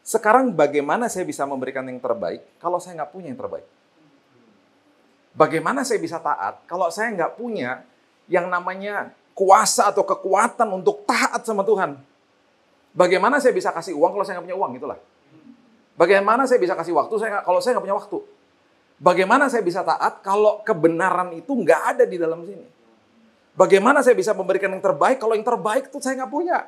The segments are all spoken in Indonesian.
Sekarang bagaimana saya bisa memberikan yang terbaik kalau saya nggak punya yang terbaik? Bagaimana saya bisa taat kalau saya nggak punya yang namanya kuasa atau kekuatan untuk taat sama Tuhan? Bagaimana saya bisa kasih uang kalau saya nggak punya uang? Itulah. Bagaimana saya bisa kasih waktu kalau saya nggak punya waktu? Bagaimana saya bisa taat kalau kebenaran itu nggak ada di dalam sini? Bagaimana saya bisa memberikan yang terbaik kalau yang terbaik itu saya nggak punya?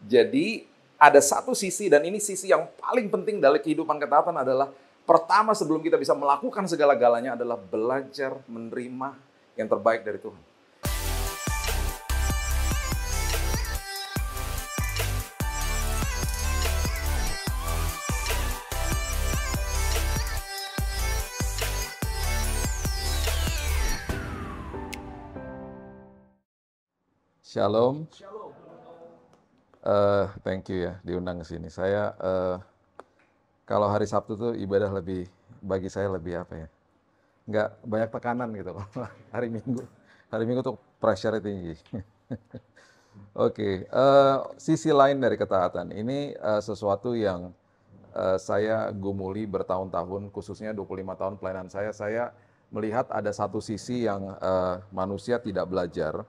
Jadi ada satu sisi, dan ini sisi yang paling penting dalam kehidupan ketaatan adalah, pertama sebelum kita bisa melakukan segala-galanya adalah belajar menerima yang terbaik dari Tuhan. Shalom. Thank you ya diundang ke sini. Saya kalau hari Sabtu tuh ibadah lebih, bagi saya lebih apa ya? Nggak banyak tekanan gitu. Hari Minggu tuh pressure tinggi. Oke, sisi lain dari ketaatan ini sesuatu yang saya gumuli bertahun-tahun, khususnya 25 tahun pelayanan saya melihat ada satu sisi yang manusia tidak belajar.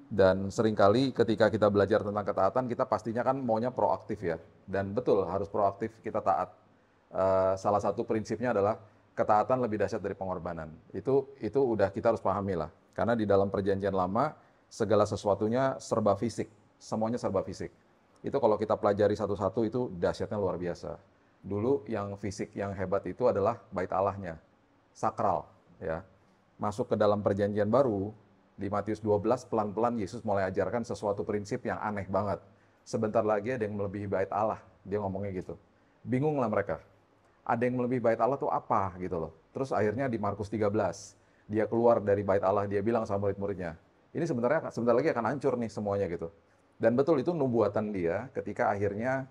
Dan seringkali ketika kita belajar tentang ketaatan, kita pastinya kan maunya proaktif ya. Dan betul, harus proaktif, kita taat. Salah satu prinsipnya adalah ketaatan lebih dahsyat dari pengorbanan. Itu udah kita harus pahami lah. Karena di dalam perjanjian lama, segala sesuatunya serba fisik. Semuanya serba fisik. Itu kalau kita pelajari satu-satu itu dahsyatnya luar biasa. Dulu yang fisik yang hebat itu adalah bait Allahnya. Sakral. Ya. Masuk ke dalam perjanjian baru, di Matius 12, pelan-pelan Yesus mulai ajarkan sesuatu prinsip yang aneh banget. Sebentar lagi ada yang melebihi bait Allah. Dia ngomongnya gitu. Bingung lah mereka. Ada yang melebihi bait Allah tuh apa gitu loh. Terus akhirnya di Markus 13, dia keluar dari bait Allah, dia bilang sama murid-muridnya, ini sebenarnya sebentar lagi akan hancur nih semuanya gitu. Dan betul itu nubuatan dia ketika akhirnya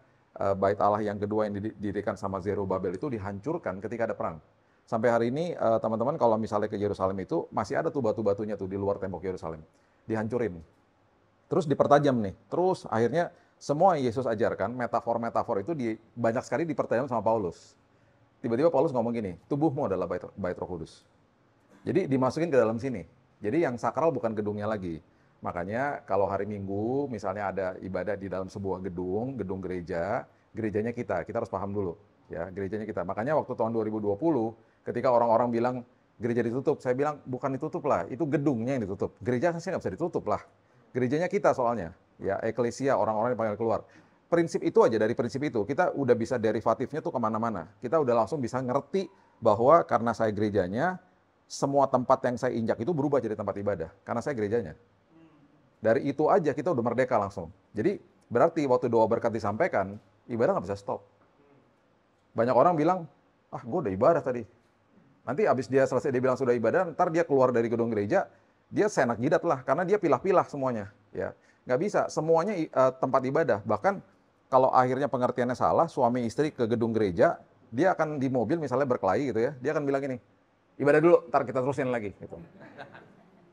bait Allah yang kedua yang didirikan sama Zerubabel itu dihancurkan ketika ada perang. Sampai hari ini teman-teman kalau misalnya ke Yerusalem itu masih ada tuh batu-batunya tuh di luar tembok Yerusalem. Dihancurin. Terus dipertajam nih. Terus akhirnya semua yang Yesus ajarkan, metafor-metafor itu banyak sekali dipertajam sama Paulus. Tiba-tiba Paulus ngomong gini, tubuhmu adalah bait Roh Kudus. Jadi dimasukin ke dalam sini. Jadi yang sakral bukan gedungnya lagi. Makanya kalau hari Minggu misalnya ada ibadah di dalam sebuah gedung gereja, gerejanya kita harus paham dulu. Ya, gerejanya kita. Makanya waktu tahun 2020, ketika orang-orang bilang gereja ditutup, saya bilang bukan ditutup lah, itu gedungnya yang ditutup. Gereja sih nggak bisa ditutup lah. Gerejanya kita soalnya, ya eklesia, orang-orang yang panggil keluar. Prinsip itu aja, dari prinsip itu, kita udah bisa derivatifnya tuh kemana-mana. Kita udah langsung bisa ngerti bahwa karena saya gerejanya, semua tempat yang saya injak itu berubah jadi tempat ibadah. Karena saya gerejanya. Dari itu aja kita udah merdeka langsung. Jadi berarti waktu doa berkat disampaikan, ibadah nggak bisa stop. Banyak orang bilang, gue udah ibadah tadi. Nanti abis dia selesai, dia bilang sudah ibadah, ntar dia keluar dari gedung gereja, dia senak jidat lah, karena dia pilah-pilah semuanya. Ya, nggak bisa, semuanya tempat ibadah. Bahkan kalau akhirnya pengertiannya salah, suami istri ke gedung gereja, dia akan di mobil misalnya berkelahi gitu ya, dia akan bilang gini, ibadah dulu, ntar kita terusin lagi. Gitu.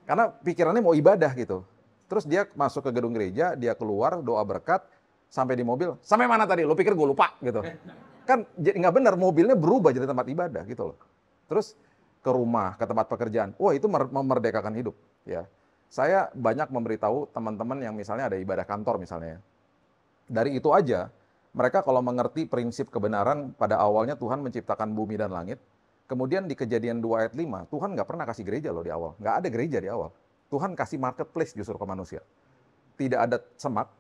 Karena pikirannya mau ibadah gitu. Terus dia masuk ke gedung gereja, dia keluar, doa berkat, sampai di mobil, sampai mana tadi? Lo pikir gue lupa gitu. Kan nggak benar, mobilnya berubah jadi tempat ibadah gitu loh. Terus ke rumah, ke tempat pekerjaan, wah itu memerdekakan hidup. Ya, saya banyak memberitahu teman-teman yang misalnya ada ibadah kantor misalnya. Dari itu aja, mereka kalau mengerti prinsip kebenaran, pada awalnya Tuhan menciptakan bumi dan langit, kemudian di Kejadian 2 ayat 5, Tuhan nggak pernah kasih gereja loh di awal. Nggak ada gereja di awal. Tuhan kasih marketplace justru ke manusia. Tidak ada semak,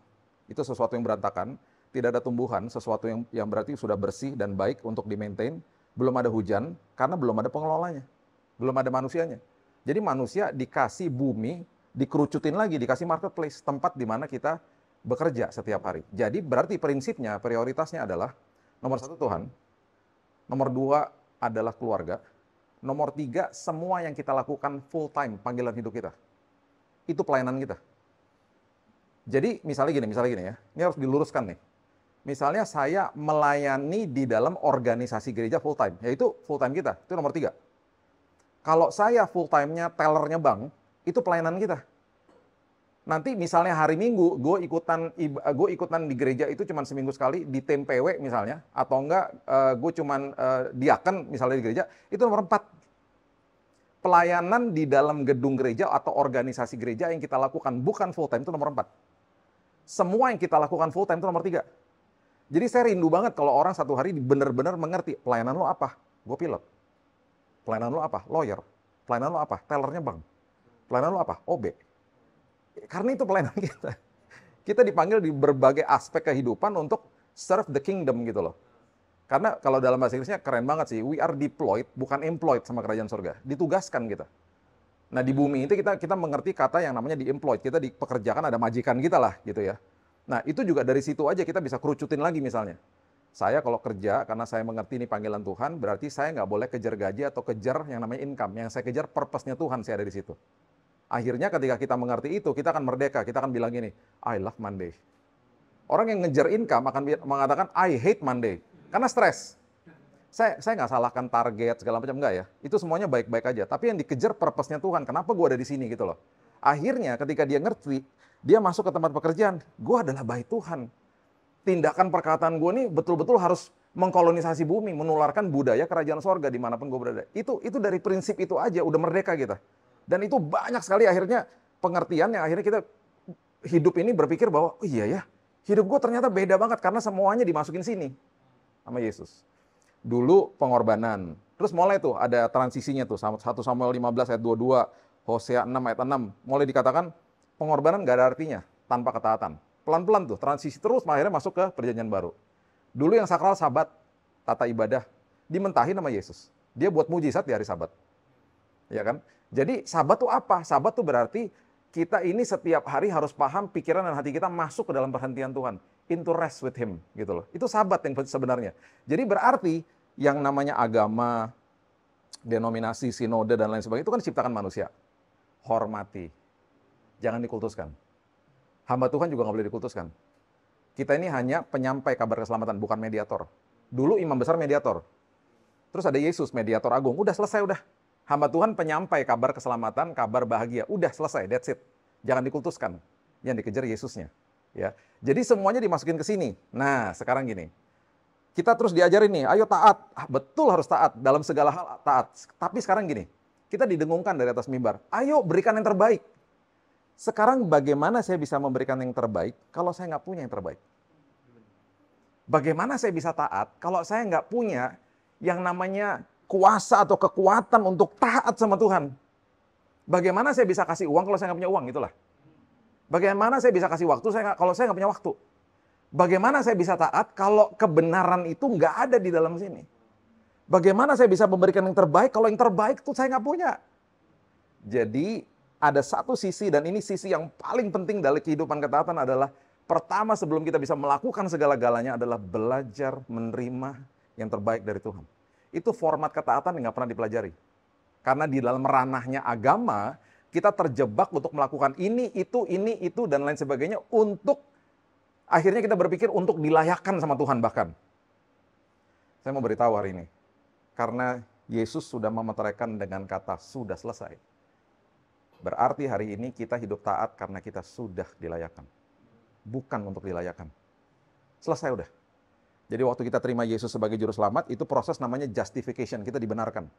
itu sesuatu yang berantakan. Tidak ada tumbuhan, sesuatu yang berarti sudah bersih dan baik untuk di-maintain. Belum ada hujan, karena belum ada pengelolanya. Belum ada manusianya. Jadi manusia dikasih bumi, dikerucutin lagi, dikasih marketplace, tempat di mana kita bekerja setiap hari. Jadi berarti prinsipnya, prioritasnya adalah, nomor 1 Tuhan, nomor 2 adalah keluarga, nomor 3 semua yang kita lakukan full time, panggilan hidup kita. Itu pelayanan kita. Jadi misalnya gini ya, ini harus diluruskan nih. Misalnya saya melayani di dalam organisasi gereja full time, yaitu full time kita, itu nomor 3. Kalau saya full time-nya tellernya bank, itu pelayanan kita. Nanti misalnya hari Minggu, gue ikutan di gereja itu cuma seminggu sekali, di tim PW misalnya, atau enggak gue cuman diaken misalnya di gereja, itu nomor 4. Pelayanan di dalam gedung gereja atau organisasi gereja yang kita lakukan bukan full time itu nomor 4. Semua yang kita lakukan full time itu nomor 3. Jadi saya rindu banget kalau orang satu hari benar-benar mengerti, pelayanan lo apa? Gue pilot. Pelayanan lo apa? Lawyer. Pelayanan lo apa? Tellernya bank. Pelayanan lo apa? OB. Karena itu pelayanan kita. Kita dipanggil di berbagai aspek kehidupan untuk serve the kingdom gitu loh. Karena kalau dalam bahasa Inggrisnya keren banget sih, we are deployed, bukan employed sama kerajaan surga. Ditugaskan kita. Nah di bumi itu kita mengerti kata yang namanya di-employed, kita dipekerjakan, ada majikan kita lah gitu ya. Nah itu juga dari situ aja kita bisa kerucutin lagi misalnya. Saya kalau kerja, karena saya mengerti ini panggilan Tuhan, berarti saya nggak boleh kejar gaji atau kejar yang namanya income. Yang saya kejar purpose-nya Tuhan, saya ada di situ. Akhirnya ketika kita mengerti itu, kita akan merdeka. Kita akan bilang gini, I love Monday. Orang yang ngejar income akan mengatakan, I hate Monday. Karena stres. Saya nggak salahkan target, segala macam, enggak ya. Itu semuanya baik-baik aja. Tapi yang dikejar purpose-nya Tuhan. Kenapa gue ada di sini gitu loh. Akhirnya ketika dia ngerti, dia masuk ke tempat pekerjaan, gue adalah baik Tuhan. Tindakan perkataan gue nih betul-betul harus mengkolonisasi bumi, menularkan budaya kerajaan sorga dimanapun gue berada. Itu dari prinsip itu aja, udah merdeka kita. Dan itu banyak sekali akhirnya pengertian yang akhirnya kita hidup ini berpikir bahwa, oh iya ya, hidup gue ternyata beda banget karena semuanya dimasukin sini sama Yesus. Dulu pengorbanan, terus mulai tuh ada transisinya tuh, 1 Samuel 15 ayat 22, Hosea 6 ayat 6, mulai dikatakan pengorbanan gak ada artinya tanpa ketaatan. Pelan-pelan tuh, transisi terus akhirnya masuk ke perjanjian baru. Dulu yang sakral Sabat, tata ibadah, dimentahin sama Yesus. Dia buat mujizat di hari Sabat. Ya kan? Jadi Sabat tuh apa? Sabat tuh berarti kita ini setiap hari harus paham pikiran dan hati kita masuk ke dalam perhentian Tuhan. Into rest with Him. Gitu loh. Itu Sabat yang sebenarnya. Jadi berarti yang namanya agama, denominasi, sinode, dan lain sebagainya itu kan ciptakan manusia. Hormati. Jangan dikultuskan. Hamba Tuhan juga nggak boleh dikultuskan. Kita ini hanya penyampai kabar keselamatan, bukan mediator. Dulu imam besar mediator. Terus ada Yesus, mediator agung. Udah selesai, udah. Hamba Tuhan penyampai kabar keselamatan, kabar bahagia. Udah selesai, that's it. Jangan dikultuskan. Yang dikejar Yesusnya. Ya. Jadi semuanya dimasukin ke sini. Nah, sekarang gini. Kita terus diajarin nih, ayo taat. Betul harus taat, dalam segala hal taat. Tapi sekarang gini, kita didengungkan dari atas mimbar. Ayo berikan yang terbaik. Sekarang bagaimana saya bisa memberikan yang terbaik kalau saya nggak punya yang terbaik? Bagaimana saya bisa taat kalau saya nggak punya yang namanya kuasa atau kekuatan untuk taat sama Tuhan? Bagaimana saya bisa kasih uang kalau saya nggak punya uang? Itulah. Bagaimana saya bisa kasih waktu kalau saya nggak punya waktu? Bagaimana saya bisa taat kalau kebenaran itu nggak ada di dalam sini? Bagaimana saya bisa memberikan yang terbaik kalau yang terbaik itu saya nggak punya? Jadi ada satu sisi, dan ini sisi yang paling penting dari kehidupan ketaatan adalah pertama sebelum kita bisa melakukan segala-galanya adalah belajar menerima yang terbaik dari Tuhan. Itu format ketaatan yang nggak pernah dipelajari. Karena di dalam ranahnya agama, kita terjebak untuk melakukan ini, itu, dan lain sebagainya untuk akhirnya kita berpikir untuk dilayakkan sama Tuhan bahkan. Saya mau beritahu hari ini. Karena Yesus sudah memeteraikan dengan kata sudah selesai. Berarti hari ini kita hidup taat karena kita sudah dilayakkan. Bukan untuk dilayakkan. Selesai udah. Jadi waktu kita terima Yesus sebagai juru selamat, itu proses namanya justification, kita dibenarkan.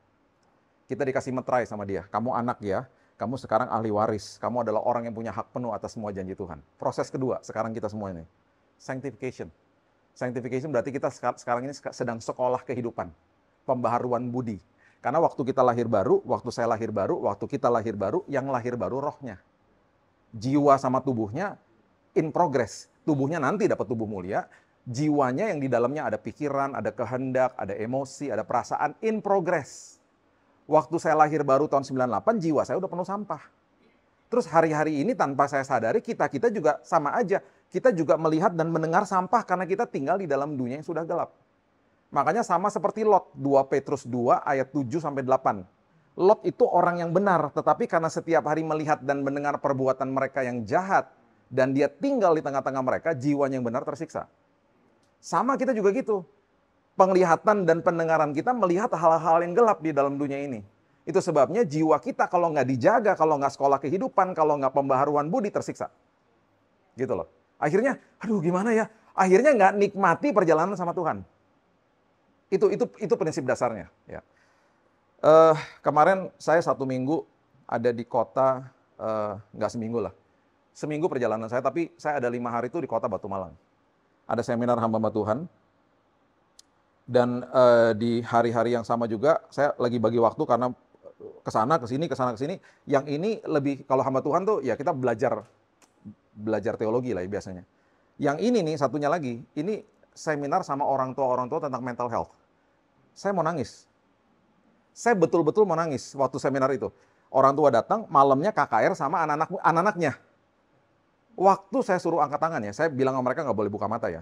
Kita dikasih meterai sama dia. Kamu anak ya, kamu sekarang ahli waris. Kamu adalah orang yang punya hak penuh atas semua janji Tuhan. Proses kedua, sekarang kita semua ini. Sanctification. Sanctification berarti kita sekarang ini sedang sekolah kehidupan. Pembaharuan budi. Karena waktu kita lahir baru, waktu saya lahir baru, waktu kita lahir baru, yang lahir baru rohnya. Jiwa sama tubuhnya in progress. Tubuhnya nanti dapat tubuh mulia. Jiwanya yang di dalamnya ada pikiran, ada kehendak, ada emosi, ada perasaan in progress. Waktu saya lahir baru tahun 98, jiwa saya udah penuh sampah. Terus hari-hari ini tanpa saya sadari, kita juga sama aja. Kita juga melihat dan mendengar sampah karena kita tinggal di dalam dunia yang sudah gelap. Makanya sama seperti Lot, 2 Petrus 2 ayat 7-8. Lot itu orang yang benar, tetapi karena setiap hari melihat dan mendengar perbuatan mereka yang jahat, dan dia tinggal di tengah-tengah mereka, jiwanya yang benar tersiksa. Sama kita juga gitu. Penglihatan dan pendengaran kita melihat hal-hal yang gelap di dalam dunia ini. Itu sebabnya jiwa kita kalau nggak dijaga, kalau nggak sekolah kehidupan, kalau nggak pembaharuan budi tersiksa. gitu loh. Akhirnya, aduh gimana ya? Akhirnya nggak nikmati perjalanan sama Tuhan. Itu prinsip dasarnya. Ya. Kemarin saya 1 minggu ada di kota, nggak seminggu lah. Seminggu perjalanan saya, tapi saya ada 5 hari itu di kota Batu Malang. Ada seminar hamba Tuhan. Dan di hari-hari yang sama juga saya lagi bagi waktu karena kesana kesini. Yang ini lebih kalau hamba Tuhan tuh ya kita belajar teologi lah ya biasanya. Yang ini nih satunya lagi, ini seminar sama orang tua tentang mental health. Saya mau nangis. Saya betul-betul mau nangis waktu seminar itu. Orang tua datang, malamnya KKR sama anak-anaknya. Waktu saya suruh angkat tangan ya, saya bilang sama mereka nggak boleh buka mata ya.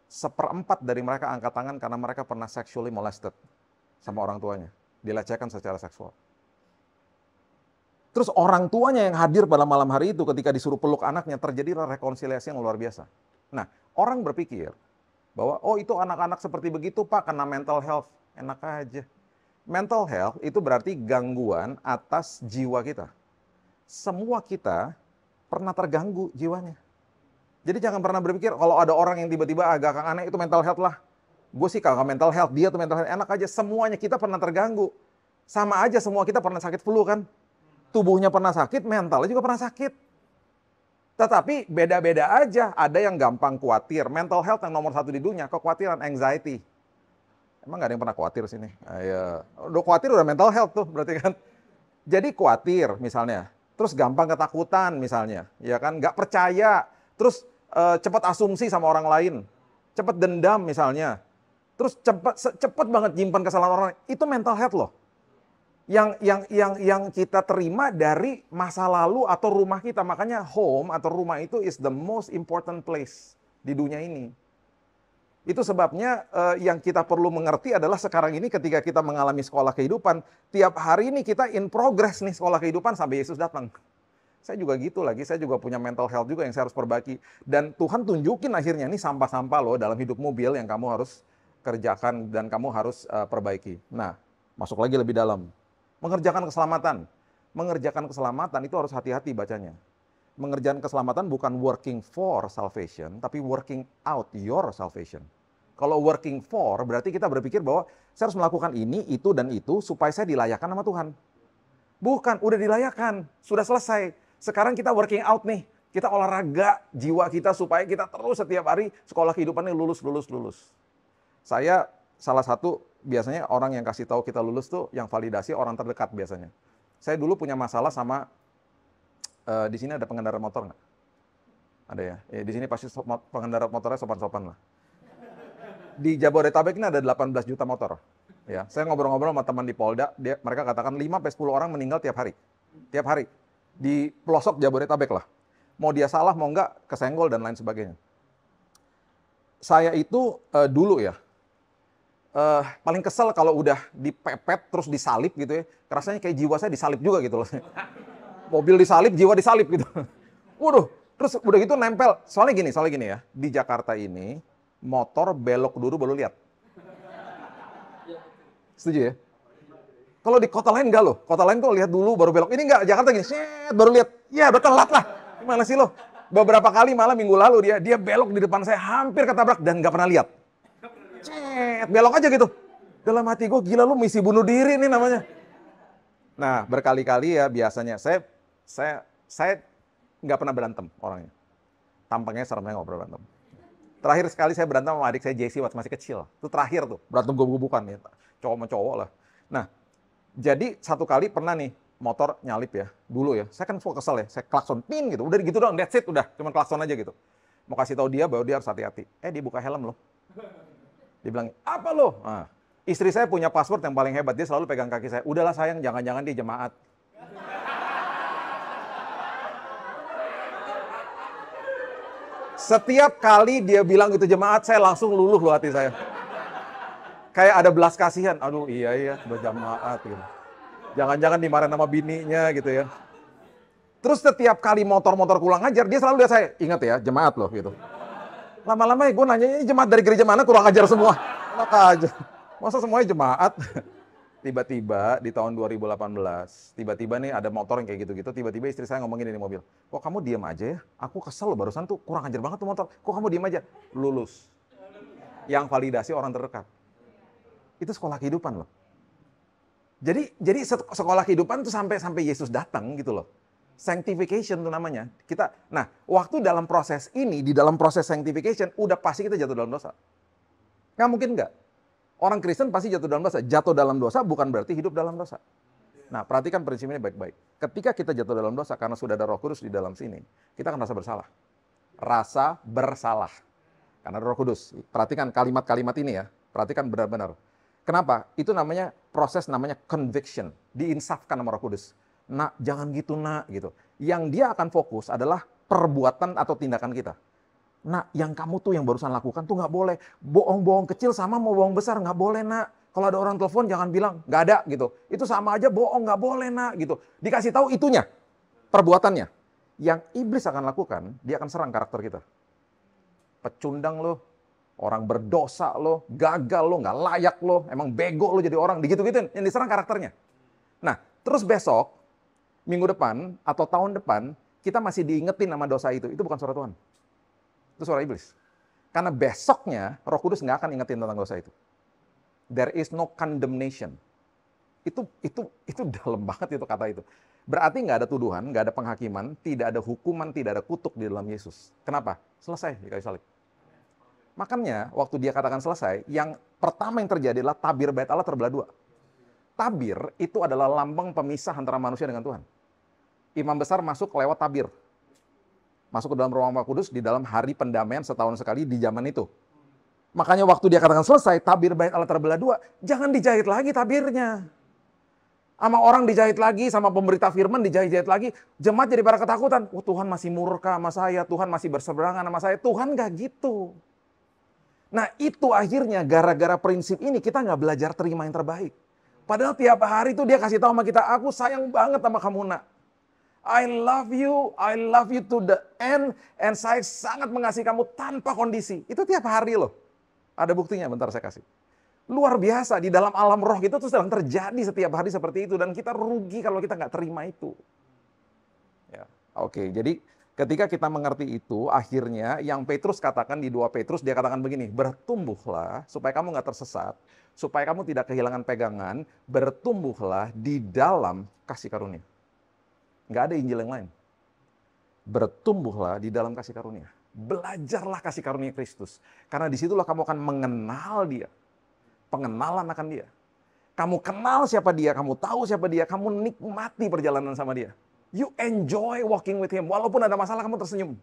1/4 dari mereka angkat tangan karena mereka pernah sexually molested sama orang tuanya. Dilecehkan secara seksual. Terus orang tuanya yang hadir pada malam hari itu ketika disuruh peluk anaknya, terjadilah rekonsiliasi yang luar biasa. Nah, orang berpikir bahwa, oh itu anak-anak seperti begitu Pak, kena mental health. Enak aja. Mental health itu berarti gangguan atas jiwa kita. Semua kita pernah terganggu jiwanya. Jadi jangan pernah berpikir kalau ada orang yang tiba-tiba agak aneh itu mental health lah. Gue sih kagak mental health, dia tuh mental health. Enak aja, semuanya kita pernah terganggu. Sama aja semua kita pernah sakit flu kan. Tubuhnya pernah sakit, mentalnya juga pernah sakit. Tetapi beda-beda aja. Ada yang gampang khawatir. Mental health yang nomor 1 di dunia, kekhawatiran, anxiety. Emang gak ada yang pernah khawatir sini? Ya. Udah khawatir udah mental health tuh berarti kan. Jadi khawatir misalnya. Terus gampang ketakutan misalnya. Ya kan, gak percaya. Terus cepat asumsi sama orang lain. Cepat dendam misalnya. Terus cepat banget nyimpan kesalahan orang lain. Itu mental health loh. Yang kita terima dari masa lalu atau rumah kita. Makanya home atau rumah itu is the most important place di dunia ini. Itu sebabnya yang kita perlu mengerti adalah sekarang ini ketika kita mengalami sekolah kehidupan, tiap hari ini kita in progress nih sekolah kehidupan sampai Yesus datang. Saya juga gitu lagi, saya juga punya mental health juga yang saya harus perbaiki. Dan Tuhan tunjukin akhirnya nih sampah-sampah loh dalam hidup mobil yang kamu harus kerjakan dan kamu harus perbaiki. Nah, masuk lagi lebih dalam. Mengerjakan keselamatan. Mengerjakan keselamatan itu harus hati-hati bacanya. Mengerjakan keselamatan bukan working for salvation, tapi working out your salvation. Kalau working for, berarti kita berpikir bahwa saya harus melakukan ini, itu, dan itu, supaya saya dilayakkan sama Tuhan. Bukan, udah dilayakkan, sudah selesai. Sekarang kita working out nih. Kita olahraga jiwa kita supaya kita terus setiap hari sekolah kehidupannya lulus. Saya salah satu biasanya orang yang kasih tahu kita lulus tuh yang validasi orang terdekat biasanya. Saya dulu punya masalah sama di sini ada pengendara motor nggak? Ada ya. Di sini pasti pengendara motornya sopan-sopan lah. Di Jabodetabek ini ada 18 juta motor. Ya, saya ngobrol-ngobrol sama teman di Polda, mereka katakan 5-10 orang meninggal tiap hari. Tiap hari. Di pelosok Jabodetabek lah. Mau dia salah, mau nggak, kesenggol dan lain sebagainya. Saya itu dulu ya, paling kesel kalau udah dipepet terus disalip gitu ya. Rasanya kayak jiwa saya disalip juga gitu loh. Mobil disalip, jiwa disalip gitu. Waduh, terus udah gitu nempel. Soalnya gini ya. Di Jakarta ini motor belok dulu baru lihat. Setuju ya? Kalau di kota lain enggak loh. Kota lain tuh lihat dulu baru belok. Ini enggak, Jakarta gini, baru lihat. Ya, udah telat lah. Gimana sih lo? Beberapa kali malah minggu lalu dia belok di depan saya hampir ketabrak dan nggak pernah lihat. Belok aja gitu. Dalam hati gue, gila lu misi bunuh diri nih namanya. Nah, berkali-kali ya biasanya saya nggak pernah berantem orangnya. Tampangnya seremnya nggak pernah berantem. Terakhir sekali saya berantem sama adik saya Jesse waktu masih kecil. Itu terakhir tuh, berantem gubuk-gubukan ya. Cowok sama cowok lah. Nah, jadi satu kali pernah nih motor nyalip ya. Dulu ya, saya kan kesel ya. Saya klakson, pin gitu. Udah gitu dong, that's it udah. Cuma klakson aja gitu. Mau kasih tahu dia bahwa dia harus hati-hati. Dia buka helm loh. Dia bilang, apa lo? Nah, istri saya punya password yang paling hebat. Dia selalu pegang kaki saya. Udahlah sayang, jangan-jangan dia jemaat. Setiap kali dia bilang itu jemaat, saya langsung luluh loh hati saya. Kayak ada belas kasihan. Aduh iya, udah jemaat gitu. Jangan-jangan dimarahin sama bininya gitu ya. Terus setiap kali motor-motor kurang ajar, dia selalu lihat saya. Ingat ya, jemaat loh gitu. Lama-lama gue nanya, ini jemaat dari gereja mana kurang ajar semua? Enak aja. Masa semuanya jemaat? Tiba-tiba di tahun 2018, tiba-tiba nih ada motor yang kayak gitu-gitu, tiba-tiba istri saya ngomongin di mobil, kok kamu diam aja ya? Aku kesel loh, barusan tuh kurang ajar banget tuh motor, kok kamu diam aja? Lulus. Yang validasi orang terdekat. Itu sekolah kehidupan loh. Jadi sekolah kehidupan tuh sampai Yesus datang gitu loh. Sanctification tuh namanya. Nah, waktu dalam proses ini, di dalam proses sanctification, udah pasti kita jatuh dalam dosa. Nggak mungkin nggak. Orang Kristen pasti jatuh dalam dosa. Jatuh dalam dosa bukan berarti hidup dalam dosa. Nah, perhatikan prinsip ini baik-baik. Ketika kita jatuh dalam dosa karena sudah ada Roh Kudus di dalam sini, kita akan rasa bersalah. Rasa bersalah. Karena ada Roh Kudus. Perhatikan kalimat-kalimat ini ya. Perhatikan benar-benar. Kenapa? Itu namanya proses namanya conviction. Diinsafkan sama Roh Kudus. Nak, jangan gitu nak, gitu. Yang dia akan fokus adalah perbuatan atau tindakan kita. Nak, yang kamu tuh yang barusan lakukan tuh nggak boleh. Bohong-bohong kecil sama mau bohong besar nggak boleh nak. Kalau ada orang telepon jangan bilang nggak ada gitu. Itu sama aja bohong, nggak boleh nak gitu. Dikasih tahu itunya, perbuatannya. Yang iblis akan lakukan, dia akan serang karakter kita. Pecundang lo, orang berdosa lo, gagal lo, nggak layak lo, emang bego lo jadi orang, digitu-gituin, yang diserang karakternya. Nah, terus besok, minggu depan, atau tahun depan, kita masih diingetin sama dosa itu bukan suara Tuhan. Itu suara iblis. Karena besoknya, Roh Kudus nggak akan ingetin tentang dosa itu. There is no condemnation. Itu dalam banget itu kata itu. Berarti nggak ada tuduhan, nggak ada penghakiman, tidak ada hukuman, tidak ada kutuk di dalam Yesus. Kenapa? Selesai di kayu salib. Makanya waktu dia katakan selesai, yang pertama yang terjadi adalah tabir bait Allah terbelah dua. Tabir itu adalah lambang pemisah antara manusia dengan Tuhan. Imam besar masuk lewat tabir. Masuk ke dalam ruang Roh Kudus di dalam hari pendamaian setahun sekali di zaman itu. Makanya waktu dia katakan selesai, tabir bait Allah terbelah dua, jangan dijahit lagi tabirnya. Sama orang dijahit lagi, sama pemberita firman dijahit-jahit lagi, jemaat jadi pada ketakutan. Oh, Tuhan masih murka sama saya, Tuhan masih berseberangan sama saya. Tuhan nggak gitu. Nah itu akhirnya gara-gara prinsip ini kita nggak belajar terima yang terbaik. Padahal tiap hari itu dia kasih tahu sama kita, aku sayang banget sama kamu nak. I love you to the end, and saya sangat mengasihi kamu tanpa kondisi. Itu tiap hari loh. Ada buktinya, bentar saya kasih. Luar biasa, di dalam alam roh kita tuh sedang terjadi setiap hari seperti itu. Dan kita rugi kalau kita nggak terima itu. Ya, oke, jadi ketika kita mengerti itu, akhirnya yang Petrus katakan di 2 Petrus, dia katakan begini, bertumbuhlah supaya kamu nggak tersesat, supaya kamu tidak kehilangan pegangan, bertumbuhlah di dalam kasih karunia. Nggak ada Injil yang lain. Bertumbuhlah di dalam kasih karunia. Belajarlah kasih karunia Kristus. Karena disitulah kamu akan mengenal dia. Pengenalan akan dia. Kamu kenal siapa dia, kamu tahu siapa dia, kamu nikmati perjalanan sama dia. You enjoy walking with him. Walaupun ada masalah, kamu tersenyum.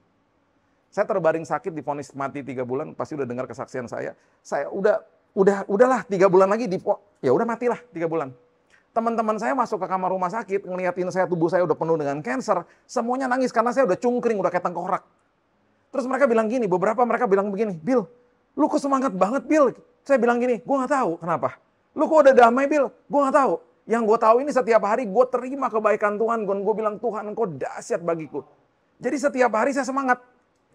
Saya terbaring sakit, divonis mati 3 bulan, pasti udah dengar kesaksian saya. Saya udahlah 3 bulan lagi, ya udah matilah 3 bulan. Teman-teman saya masuk ke kamar rumah sakit, ngeliatin saya, tubuh saya udah penuh dengan kanker, semuanya nangis karena saya udah cungkring, udah kayak tengkorak. Terus mereka bilang gini, beberapa mereka bilang begini, Bill, lu kok semangat banget Bill? Saya bilang gini, gue gak tahu kenapa. Lu kok udah damai Bill? Gue gak tahu. Yang gue tahu ini setiap hari gue terima kebaikan Tuhan, gue bilang Tuhan engkau dahsyat bagiku. Jadi setiap hari saya semangat,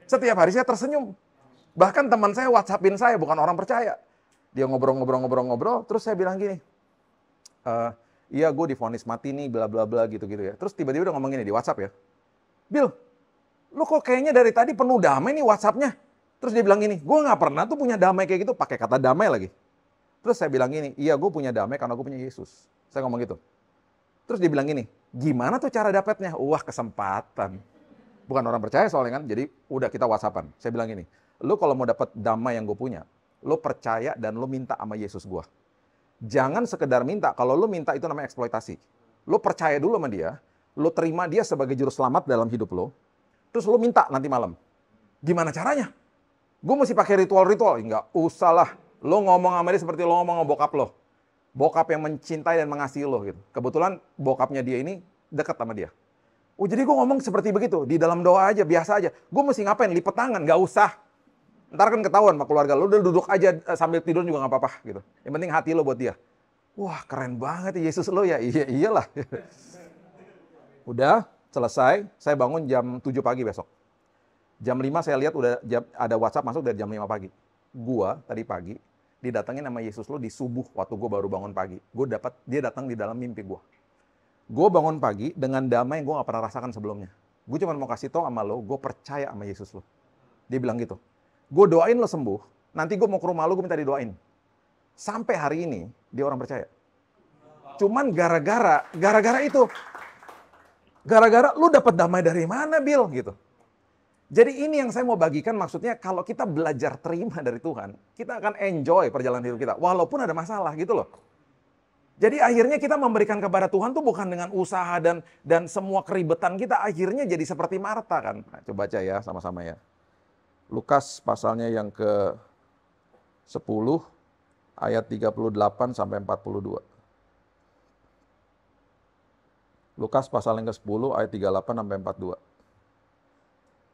setiap hari saya tersenyum. Bahkan teman saya WhatsAppin saya, bukan orang percaya. Dia ngobrol, terus saya bilang gini, iya gue divonis mati nih, bla bla bla gitu-gitu ya. Terus tiba-tiba udah ngomong gini di WhatsApp ya, Bill, lu kok kayaknya dari tadi penuh damai nih WhatsApp-nya. Terus dia bilang gini, gue gak pernah tuh punya damai kayak gitu, pakai kata damai lagi. Terus saya bilang gini, iya gue punya damai karena gue punya Yesus. Saya ngomong gitu. Terus dia bilang gini, gimana tuh cara dapatnya? Wah kesempatan. Bukan orang percaya soalnya kan, jadi udah kita WhatsAppan. Saya bilang gini, lu kalau mau dapat damai yang gue punya, lu percaya dan lu minta sama Yesus gue. Jangan sekedar minta, kalau lu minta itu namanya eksploitasi. Lu percaya dulu sama dia, lu terima dia sebagai juru selamat dalam hidup lu, terus lu minta nanti malam. Gimana caranya? Gue mesti pakai ritual-ritual? Enggak usah lah. Lu ngomong sama dia seperti lu ngomong sama bokap lo. Bokap yang mencintai dan mengasihi lo gitu. Kebetulan bokapnya dia ini dekat sama dia. Oh jadi gue ngomong seperti begitu, di dalam doa aja, biasa aja. Gue mesti ngapain? Lipet tangan? Nggak usah. Ntar kan ketahuan sama keluarga lo, udah duduk aja sambil tidur juga nggak apa-apa gitu. Yang penting hati lo buat dia. Wah keren banget ya Yesus lo ya, iyalah. Udah selesai, saya bangun jam 7 pagi besok. Jam 5 saya lihat udah ada WhatsApp masuk dari jam 5 pagi. Gua tadi pagi didatengin sama Yesus lo di subuh waktu gue baru bangun pagi. Dia datang di dalam mimpi gue. Gue bangun pagi dengan damai yang gue gak pernah rasakan sebelumnya. Gue cuma mau kasih tau sama lo, gue percaya sama Yesus lo. Dia bilang gitu. Gue doain lo sembuh, nanti gue mau ke rumah lo, gue minta didoain. Sampai hari ini, dia orang percaya. Cuman gara-gara itu. Gara-gara lu dapat damai dari mana, Bill? Gitu. Jadi ini yang saya mau bagikan, maksudnya kalau kita belajar terima dari Tuhan, kita akan enjoy perjalanan hidup kita, walaupun ada masalah gitu loh. Jadi akhirnya kita memberikan kepada Tuhan tuh bukan dengan usaha dan semua keribetan kita, akhirnya jadi seperti Marta kan. Nah, coba baca ya sama-sama ya. Lukas pasalnya yang ke-10, ayat 38 sampai 42. Lukas pasal yang ke-10 ayat 38 sampai 42.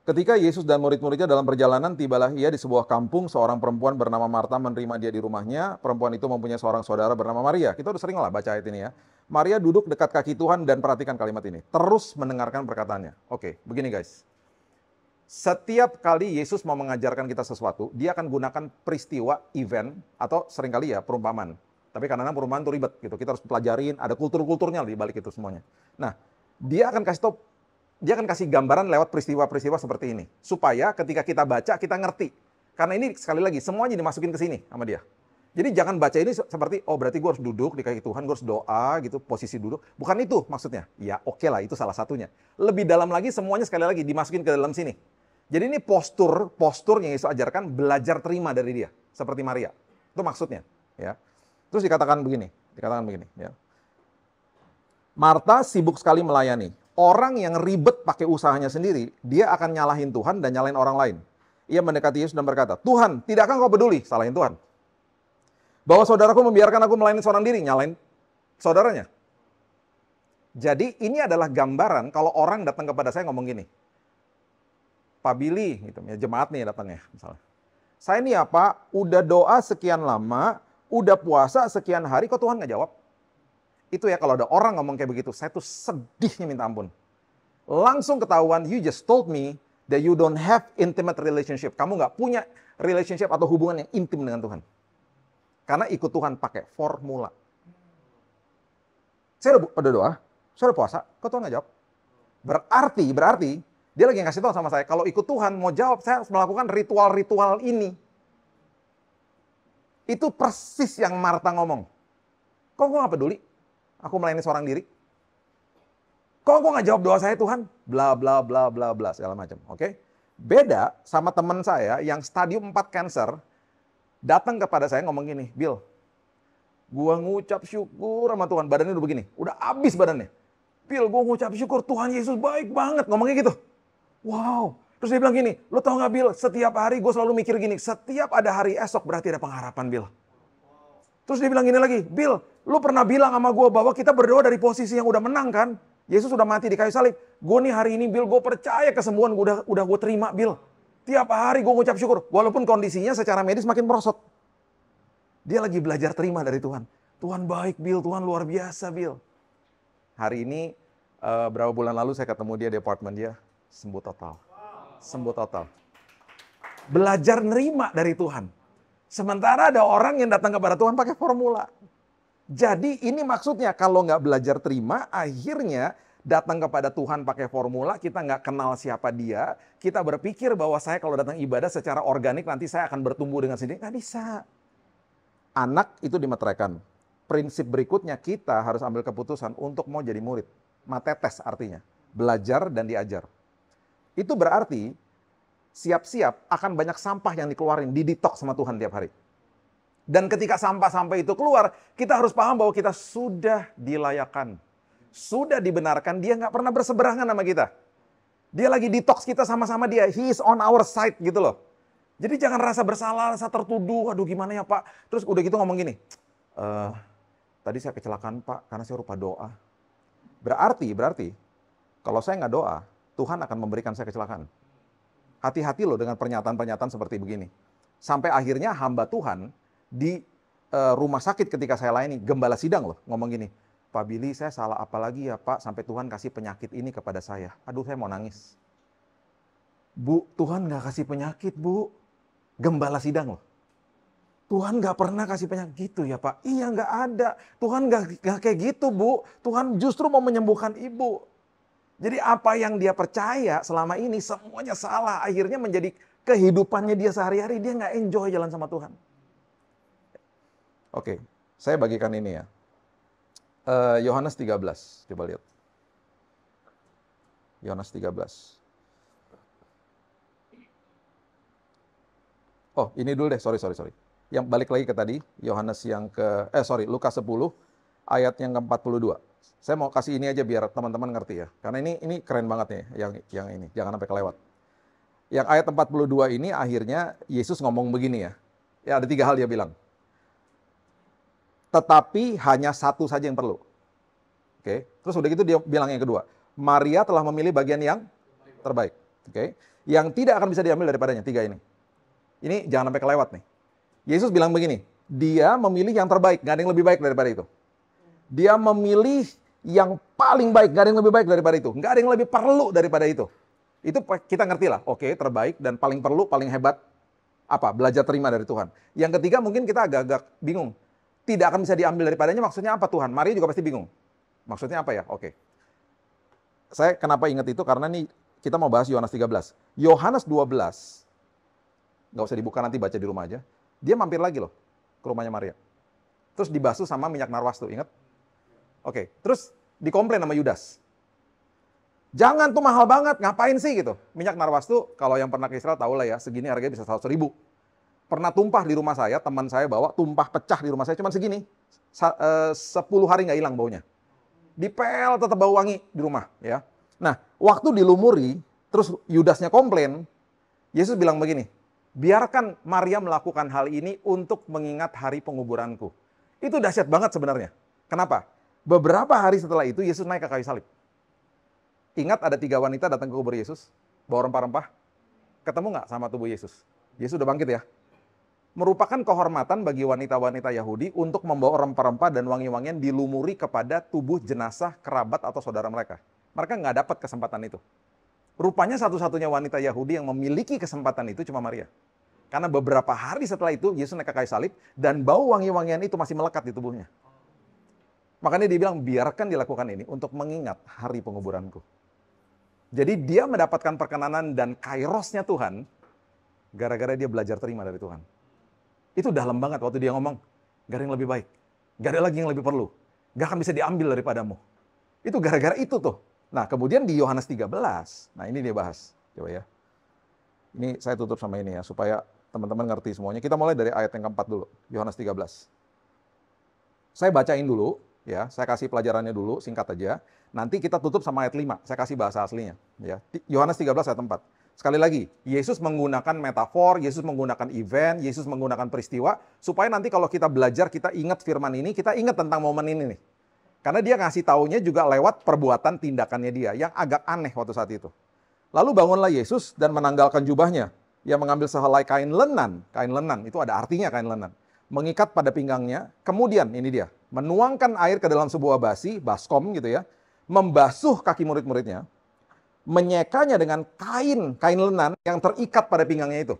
Ketika Yesus dan murid-muridnya dalam perjalanan, tibalah ia di sebuah kampung, seorang perempuan bernama Marta menerima dia di rumahnya. Perempuan itu mempunyai seorang saudara bernama Maria. Kita udah sering lah baca ayat ini ya. Maria duduk dekat kaki Tuhan dan perhatikan kalimat ini. Terus mendengarkan perkataannya. Oke, begini guys. Setiap kali Yesus mau mengajarkan kita sesuatu, dia akan gunakan peristiwa, event, atau seringkali ya perumpamaan. Tapi kadang-kadang perumpamaan itu ribet gitu. Kita harus pelajarin, ada kultur-kulturnya di balik itu semuanya. Nah, dia akan kasih gambaran lewat peristiwa-peristiwa seperti ini. Supaya ketika kita baca, kita ngerti. Karena ini sekali lagi, semuanya dimasukin ke sini sama dia. Jadi jangan baca ini seperti, oh berarti gue harus duduk di kaki Tuhan, gue harus doa gitu, posisi duduk. Bukan itu maksudnya. Ya oke lah, itu salah satunya. Lebih dalam lagi, semuanya sekali lagi dimasukin ke dalam sini. Jadi ini postur yang Yesus ajarkan, belajar terima dari dia. Seperti Maria. Itu maksudnya. Ya. Terus dikatakan begini. Ya. Marta sibuk sekali melayani. Orang yang ribet pakai usahanya sendiri, dia akan nyalahin Tuhan dan nyalahin orang lain. Ia mendekati Yesus dan berkata, Tuhan, tidakkah kau peduli? Salahin Tuhan. Bahwa saudaraku membiarkan aku melayani seorang diri, nyalahin saudaranya. Jadi ini adalah gambaran kalau orang datang kepada saya ngomong gini, Pak Billy, gitu, ya jemaat nih datangnya misalnya. Saya nih ya Pak, udah doa sekian lama, udah puasa sekian hari, kok Tuhan nggak jawab? Itu ya kalau ada orang ngomong kayak begitu, saya tuh sedihnya minta ampun. Langsung ketahuan, you just told me that you don't have intimate relationship. Kamu nggak punya relationship atau hubungan yang intim dengan Tuhan. Karena ikut Tuhan pakai formula. Saya udah doa, saya udah puasa, kok Tuhan nggak jawab? Berarti, dia lagi ngasih tahu sama saya, kalau ikut Tuhan mau jawab, saya harus melakukan ritual-ritual ini. Itu persis yang Marta ngomong. Kok gue nggak peduli? Aku melayani seorang diri. Kok gue nggak jawab doa saya Tuhan? Bla bla bla bla bla segala macam. Oke? Beda sama teman saya yang stadium 4 cancer datang kepada saya ngomong gini, Bill, gue ngucap syukur sama Tuhan, badannya udah begini, udah habis badannya. Bill, gue ngucap syukur Tuhan Yesus baik banget, ngomongnya gitu. Wow. Terus dia bilang gini, lo tau gak Bill, setiap hari gue selalu mikir gini, setiap ada hari esok berarti ada pengharapan Bill. Terus dia bilang gini lagi, Bill, lu pernah bilang sama gue bahwa kita berdoa dari posisi yang udah menang kan? Yesus udah mati di kayu salib. Gue nih hari ini Bill, gue percaya kesembuhan udah gue terima Bill. Tiap hari gue ngucap syukur, walaupun kondisinya secara medis makin merosot. Dia lagi belajar terima dari Tuhan. Tuhan baik Bill, Tuhan luar biasa Bill. Hari ini, berapa bulan lalu saya ketemu dia di apartemen dia, sembuh total. Sembuh total. Belajar nerima dari Tuhan. Sementara ada orang yang datang kepada Tuhan pakai formula. Jadi ini maksudnya kalau nggak belajar terima, akhirnya datang kepada Tuhan pakai formula, kita nggak kenal siapa dia, kita berpikir bahwa saya kalau datang ibadah secara organik nanti saya akan bertumbuh dengan sendiri. Nggak bisa. Anak itu dimeteraikan. Prinsip berikutnya kita harus ambil keputusan untuk mau jadi murid. Matetes artinya. Belajar dan diajar. Itu berarti siap-siap akan banyak sampah yang dikeluarin, didetox sama Tuhan tiap hari. Dan ketika sampah-sampah itu keluar, kita harus paham bahwa kita sudah dilayakan. Sudah dibenarkan, dia nggak pernah berseberangan sama kita. Dia lagi detox kita sama-sama dia, he is on our side gitu loh. Jadi jangan rasa bersalah, rasa tertuduh, aduh gimana ya Pak. Terus udah gitu ngomong gini, tadi saya kecelakaan Pak, karena saya lupa doa. Berarti, kalau saya nggak doa, Tuhan akan memberikan saya kecelakaan. Hati-hati loh dengan pernyataan-pernyataan seperti begini. Sampai akhirnya hamba Tuhan di rumah sakit ketika saya layani, gembala sidang loh, ngomong gini, Pak Billy saya salah apa lagi ya Pak, sampai Tuhan kasih penyakit ini kepada saya. Aduh saya mau nangis. Bu, Tuhan nggak kasih penyakit Bu. Gembala sidang loh. Tuhan nggak pernah kasih penyakit gitu ya Pak. Iya nggak ada. Tuhan nggak kayak gitu Bu. Tuhan justru mau menyembuhkan ibu. Jadi apa yang dia percaya selama ini semuanya salah. Akhirnya menjadi kehidupannya dia sehari-hari. Dia nggak enjoy jalan sama Tuhan. Oke, saya bagikan ini ya. Yohanes 13, coba lihat. Yohanes 13. Oh, ini dulu deh, sorry. Yang balik lagi ke tadi, Yohanes yang Lukas 10, ayat yang ke-42. Saya mau kasih ini aja biar teman-teman ngerti ya. Karena ini keren banget nih, yang ini. Jangan sampai kelewat. Yang ayat 42 ini akhirnya Yesus ngomong begini ya. Ya ada 3 hal dia bilang. Tetapi hanya satu saja yang perlu. Oke. Terus udah gitu dia bilang yang kedua. Maria telah memilih bagian yang terbaik. Oke. Yang tidak akan bisa diambil daripadanya, 3 ini. Ini jangan sampai kelewat nih. Yesus bilang begini, dia memilih yang terbaik, gak ada yang lebih baik daripada itu. Dia memilih yang paling baik, gak ada yang lebih baik daripada itu. Gak ada yang lebih perlu daripada itu. Itu kita ngerti lah, oke, terbaik dan paling perlu, paling hebat, apa? Belajar terima dari Tuhan. Yang ketiga mungkin kita agak-agak bingung. Tidak akan bisa diambil daripadanya, maksudnya apa Tuhan? Maria juga pasti bingung. Maksudnya apa ya? Oke. Saya kenapa ingat itu, karena nih kita mau bahas Yohanes 13. Yohanes 12, nggak usah dibuka, nanti baca di rumah aja. Dia mampir lagi loh ke rumahnya Maria. Terus dibasuh sama minyak narwastu, ingat? Oke, terus dikomplain sama Yudas. Jangan tuh mahal banget, ngapain sih gitu. Minyak narwastu, kalau yang pernah ke Israel tahu lah ya, segini harganya bisa 100.000. Pernah tumpah di rumah saya, teman saya bawa, tumpah pecah di rumah saya, cuma segini. 10 hari nggak hilang baunya. Dipel tetap bau wangi di rumah. Ya. Nah, waktu dilumuri, terus Yudasnya komplain, Yesus bilang begini, biarkan Maria melakukan hal ini untuk mengingat hari penguburanku. Itu dahsyat banget sebenarnya. Kenapa? Beberapa hari setelah itu Yesus naik ke kayu salib. Ingat ada 3 wanita datang ke kubur Yesus, bawa rempah-rempah. Ketemu nggak sama tubuh Yesus? Yesus udah bangkit ya. Merupakan kehormatan bagi wanita-wanita Yahudi untuk membawa rempah-rempah dan wangi-wangian dilumuri kepada tubuh jenazah kerabat atau saudara mereka. Mereka nggak dapat kesempatan itu. Rupanya satu-satunya wanita Yahudi yang memiliki kesempatan itu cuma Maria. Karena beberapa hari setelah itu, Yesus naik ke kayu salib, dan bau wangi-wangian itu masih melekat di tubuhnya. Makanya dia bilang, biarkan dilakukan ini untuk mengingat hari penguburanku. Jadi dia mendapatkan perkenanan dan kairosnya Tuhan, gara-gara dia belajar terima dari Tuhan. Itu dalam banget waktu dia ngomong, gak ada yang lebih baik, gak ada lagi yang lebih perlu, gak akan bisa diambil daripadamu. Itu gara-gara itu tuh. Nah, kemudian di Yohanes 13, nah ini dia bahas. Coba ya. Ini saya tutup sama ini ya, supaya teman-teman ngerti semuanya. Kita mulai dari ayat yang keempat dulu, Yohanes 13. Saya bacain dulu, ya. Saya kasih pelajarannya dulu, singkat aja. Nanti kita tutup sama ayat 5, saya kasih bahasa aslinya. Ya. Yohanes 13 ayat 4. Sekali lagi, Yesus menggunakan metafor, Yesus menggunakan event, Yesus menggunakan peristiwa, supaya nanti kalau kita belajar, kita ingat firman ini, kita ingat tentang momen ini nih. Karena dia ngasih taunya juga lewat perbuatan tindakannya dia, yang agak aneh waktu saat itu. Lalu bangunlah Yesus dan menanggalkan jubahnya. Ia mengambil sehelai kain lenan itu ada artinya kain lenan. Mengikat pada pinggangnya, kemudian ini dia, menuangkan air ke dalam sebuah basi, baskom gitu ya, membasuh kaki murid-muridnya, menyekanya dengan kain lenan yang terikat pada pinggangnya itu.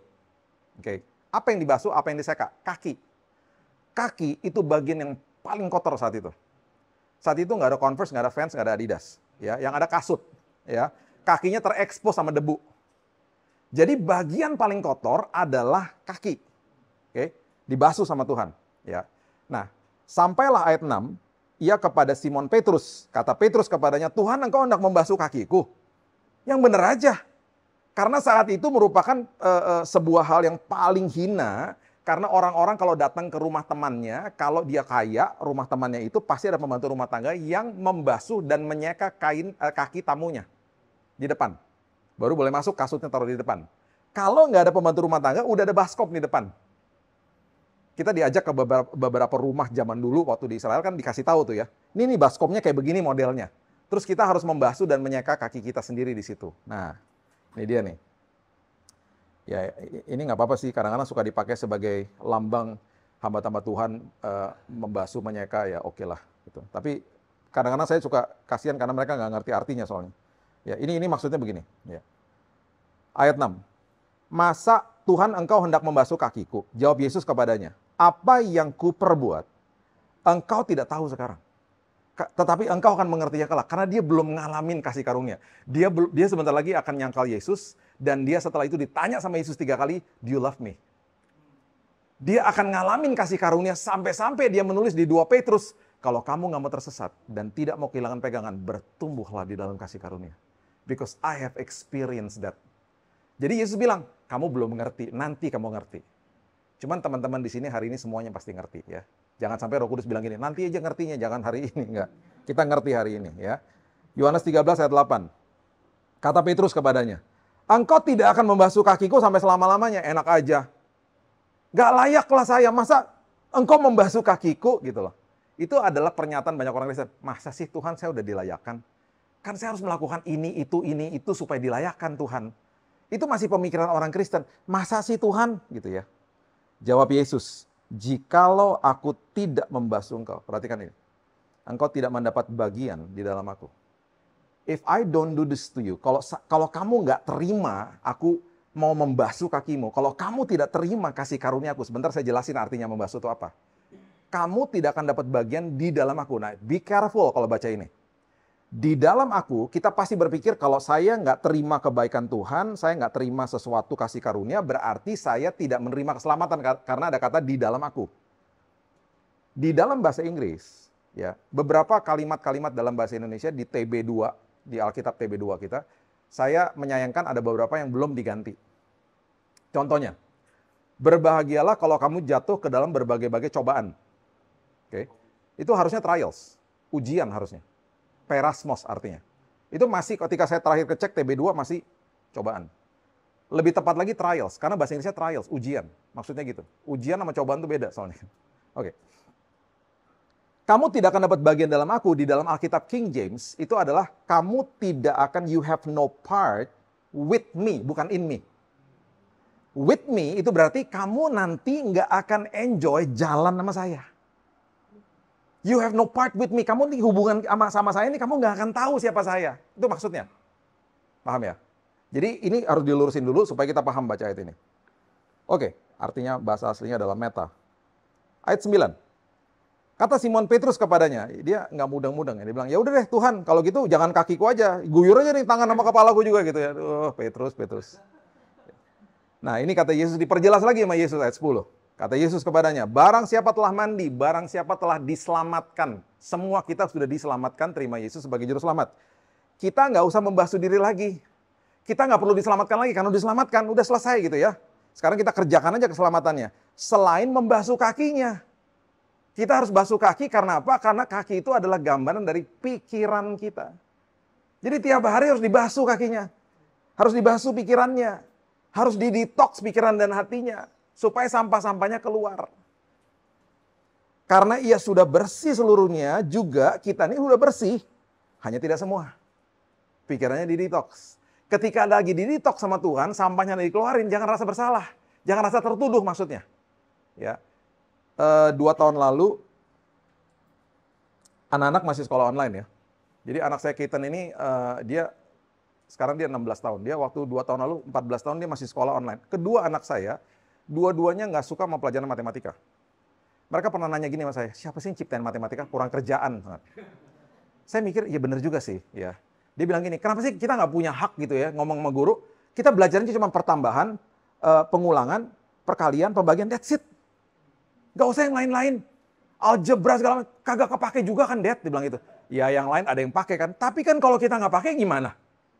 Oke. Apa yang dibasuh, apa yang diseka? Kaki. Kaki itu bagian yang paling kotor saat itu. Saat itu nggak ada Converse, nggak ada Vans, nggak ada Adidas. Ya, yang ada kasut. Ya, kakinya terekspos sama debu. Jadi bagian paling kotor adalah kaki. Oke, dibasuh sama Tuhan. Ya. Nah, sampailah ayat 6, ia kepada Simon Petrus. Kata Petrus kepadanya, Tuhan engkau hendak membasuh kakiku. Yang benar aja. Karena saat itu merupakan sebuah hal yang paling hina. Karena orang-orang kalau datang ke rumah temannya, kalau dia kaya, rumah temannya itu pasti ada pembantu rumah tangga yang membasuh dan menyeka kaki tamunya di depan. Baru boleh masuk, kasutnya taruh di depan. Kalau nggak ada pembantu rumah tangga, udah ada baskom di depan. Kita diajak ke beberapa rumah zaman dulu waktu di Israel kan dikasih tahu tuh ya. Ini nih baskomnya kayak begini modelnya. Terus kita harus membasuh dan menyeka kaki kita sendiri di situ. Nah, ini dia nih. Ya, ini nggak apa-apa sih, kadang-kadang suka dipakai sebagai lambang hamba-hamba Tuhan membasuh, menyeka, ya oke lah. Gitu. Tapi kadang-kadang saya suka kasihan karena mereka nggak ngerti artinya soalnya. Ya, ini maksudnya begini. Ya. Ayat 6. Masa Tuhan engkau hendak membasuh kakiku? Jawab Yesus kepadanya. apa yang kuperbuat, engkau tidak tahu sekarang. Tetapi engkau akan mengertinya kelak, karena dia belum ngalamin kasih karunia. Dia sebentar lagi akan nyangkal Yesus, dan dia setelah itu ditanya sama Yesus 3 kali, do you love me? Dia akan ngalamin kasih karunia sampai-sampai dia menulis di 2 Petrus, kalau kamu nggak mau tersesat dan tidak mau kehilangan pegangan, bertumbuhlah di dalam kasih karunia. Because I have experienced that. Jadi Yesus bilang, kamu belum ngerti, nanti kamu ngerti. Cuman teman-teman di sini hari ini semuanya pasti ngerti ya. Jangan sampai Roh Kudus bilang gini, nanti aja ngertinya, jangan hari ini. Enggak. Kita ngerti hari ini ya. Yohanes 13 ayat 8. Kata Petrus kepadanya, engkau tidak akan membasuh kakiku sampai selama-lamanya. Enak aja. Gak layaklah saya, masa engkau membasuh kakiku gitu loh. Itu adalah pernyataan banyak orang Kristen. Masa sih Tuhan saya udah dilayakkan? Kan saya harus melakukan ini, itu supaya dilayakkan Tuhan. Itu masih pemikiran orang Kristen. Masa sih Tuhan? Gitu ya. Jawab Yesus, jikalau aku tidak membasuh engkau. Perhatikan ini. Engkau tidak mendapat bagian di dalam aku. If I don't do this to you, kalau kamu nggak terima aku mau membasuh kakimu, kalau kamu tidak terima kasih karunia aku, sebentar saya jelasin artinya membasuh itu apa. Kamu tidak akan dapat bagian di dalam aku. Nah, be careful kalau baca ini. Di dalam aku, kita pasti berpikir kalau saya nggak terima kebaikan Tuhan, saya nggak terima sesuatu kasih karunia, berarti saya tidak menerima keselamatan karena ada kata di dalam aku. Di dalam bahasa Inggris, ya beberapa kalimat-kalimat dalam bahasa Indonesia di TB2, di Alkitab TB2 kita, saya menyayangkan ada beberapa yang belum diganti. Contohnya, berbahagialah kalau kamu jatuh ke dalam berbagai-bagai cobaan. Oke, itu harusnya trials, ujian harusnya. Perasmos artinya. Itu masih ketika saya terakhir kecek TB2 masih cobaan. Lebih tepat lagi trials, karena bahasa Inggrisnya trials, ujian. Maksudnya gitu. Ujian sama cobaan itu beda soalnya. Oke. Kamu tidak akan dapat bagian dalam aku, di dalam Alkitab King James, itu adalah kamu tidak akan, you have no part with me, bukan in me. With me itu berarti kamu nanti nggak akan enjoy jalan sama saya. You have no part with me. Kamu nih hubungan sama saya ini, kamu nggak akan tahu siapa saya. Itu maksudnya. Paham ya? Jadi ini harus dilurusin dulu supaya kita paham baca ayat ini. Oke, artinya bahasa aslinya adalah meta. Ayat 9. Kata Simon Petrus kepadanya, dia nggak mudeng-mudeng ya. Dia bilang, ya udah deh Tuhan, kalau gitu jangan kakiku aja. Guyur aja nih tangan sama kepalaku juga gitu ya. Petrus. Nah ini kata Yesus diperjelas lagi sama Yesus ayat 10. Kata Yesus kepadanya, barang siapa telah mandi, barang siapa telah diselamatkan. Semua kita sudah diselamatkan, terima Yesus sebagai juru selamat. Kita nggak usah membasuh diri lagi. Kita nggak perlu diselamatkan lagi, karena udah diselamatkan, udah selesai gitu ya. Sekarang kita kerjakan aja keselamatannya. Selain membasuh kakinya. Kita harus basuh kaki karena apa? Karena kaki itu adalah gambaran dari pikiran kita. Jadi tiap hari harus dibasuh kakinya. Harus dibasuh pikirannya. Harus didetoks pikiran dan hatinya. Supaya sampah-sampahnya keluar. Karena ia sudah bersih seluruhnya, juga kita ini sudah bersih. Hanya tidak semua. Pikirannya didetoks. Ketika lagi didetoks sama Tuhan, sampahnya dikeluarin, jangan rasa bersalah. Jangan rasa tertuduh maksudnya. Ya. 2 tahun lalu, anak-anak masih sekolah online ya. Jadi anak saya Keaton ini, sekarang dia 16 tahun. Dia waktu 2 tahun lalu, 14 tahun dia masih sekolah online. Kedua anak saya, dua-duanya nggak suka sama pelajaran matematika. Mereka pernah nanya gini sama saya, siapa sih yang ciptain matematika? Kurang kerjaan. Saya mikir, ya bener juga sih. Ya. Dia bilang gini, kenapa sih kita nggak punya hak gitu ya, ngomong sama guru, kita belajarnya cuma pertambahan, pengulangan, perkalian, pembagian, that's it. Nggak usah yang lain-lain. Algebra segala macam, kagak kepake juga kan, Dad? Dia bilang gitu. Ya yang lain ada yang pakai kan, tapi kan kalau kita nggak pakai gimana?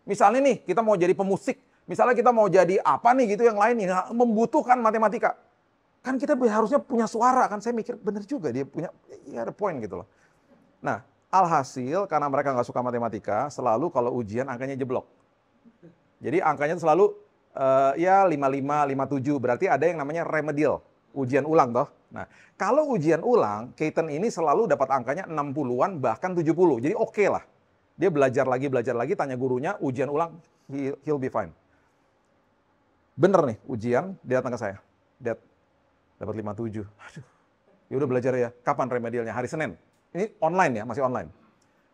Misalnya nih, kita mau jadi pemusik, misalnya kita mau jadi apa nih gitu yang lain yang membutuhkan matematika. Kan kita harusnya punya suara kan. Saya mikir bener juga dia punya, ya ada poin gitu loh. Nah, alhasil karena mereka nggak suka matematika, selalu kalau ujian angkanya jeblok. Jadi angkanya selalu ya 55, 57. Berarti ada yang namanya remedial, ujian ulang toh. Nah, kalau ujian ulang, Keaton ini selalu dapat angkanya 60-an bahkan 70. Jadi oke lah. Dia belajar lagi, tanya gurunya, ujian ulang, he'll be fine. Bener nih, ujian, dia datang ke saya. Dad, dapat 57. Aduh, ya udah belajar ya. Kapan remedialnya? Hari Senin. Ini online ya, masih online.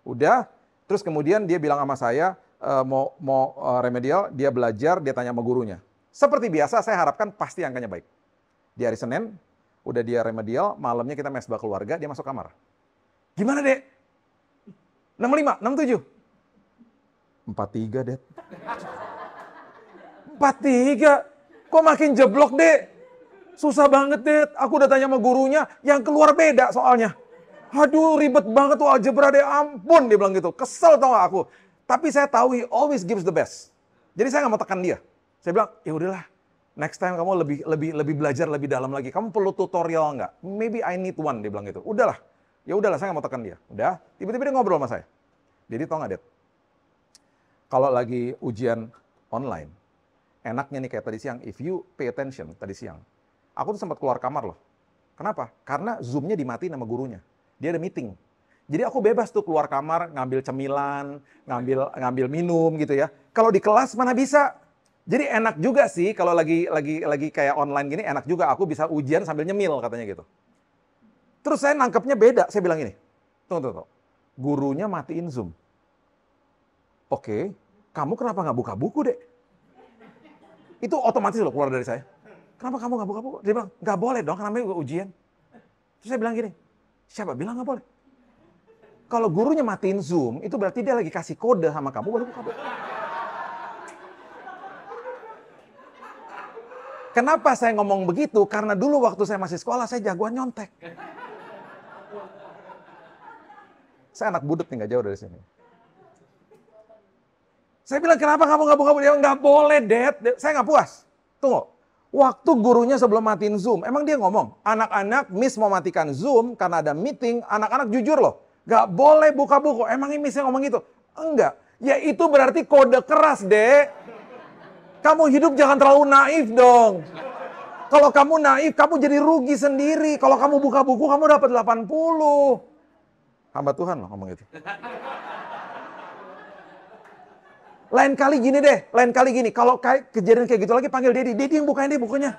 Udah, terus kemudian dia bilang sama saya, mau remedial, dia belajar, dia tanya sama gurunya. Seperti biasa, saya harapkan pasti angkanya baik. Di hari Senin, Udah dia remedial, malamnya kita mesbah keluarga, dia masuk kamar. Gimana, Dek? 65, 67? 43, Dek. 43? Kok makin jeblok, Dek? Susah banget, Dek. Aku udah tanya sama gurunya, yang keluar beda soalnya. Aduh, ribet banget tuh algebra, Dek. Ampun, dia bilang gitu. Kesel tau gak aku. Tapi saya tahu he always gives the best. Jadi saya gak mau tekan dia. Saya bilang, ya udahlah. Next time kamu lebih belajar lebih dalam lagi. Kamu perlu tutorial nggak? Maybe I need one, dia bilang gitu. Udahlah. Ya udahlah, saya nggak mau tekan dia. Udah. Tiba-tiba dia ngobrol sama saya. Jadi tau nggak, Det? Kalau lagi ujian online, enaknya nih kayak tadi siang, if you pay attention tadi siang, aku tuh sempat keluar kamar loh. Kenapa? Karena Zoom-nya dimatiin sama gurunya. Dia ada meeting. Jadi aku bebas tuh keluar kamar, ngambil cemilan, ngambil minum gitu ya. Kalau di kelas mana bisa? Jadi enak juga sih kalau lagi kayak online gini, enak juga aku bisa ujian sambil nyemil katanya gitu. Terus saya nangkepnya beda, saya bilang gini, tunggu. Gurunya matiin Zoom. Oke, kamu kenapa nggak buka buku, Dek? Itu otomatis loh keluar dari saya. Kenapa kamu nggak buka buku? Dia bilang, nggak boleh dong, namanya juga ujian. Terus saya bilang gini, siapa bilang nggak boleh? Kalau gurunya matiin Zoom, itu berarti dia lagi kasih kode sama kamu, baru buka buku. Kenapa saya ngomong begitu? Karena dulu waktu saya masih sekolah, saya jagoan nyontek. Saya anak budek nih, nggak jauh dari sini. Saya bilang, kenapa kamu nggak buka buku? Dia nggak boleh, Dad. Saya nggak puas. Tunggu. Waktu gurunya sebelum matiin Zoom, emang dia ngomong, anak-anak, Miss mau matikan Zoom karena ada meeting, anak-anak jujur loh. Nggak boleh buka buku. Emang ini Miss yang ngomong gitu? Enggak. Ya itu berarti kode keras, Dek. Kamu hidup jangan terlalu naif dong. Kalau kamu naif, kamu jadi rugi sendiri. Kalau kamu buka buku, kamu dapat 80. Hamba Tuhan loh ngomong gitu. Lain kali gini deh, lain kali gini. Kalau kejadian kayak gitu lagi, panggil Dedi. Dedi yang bukain deh bukunya.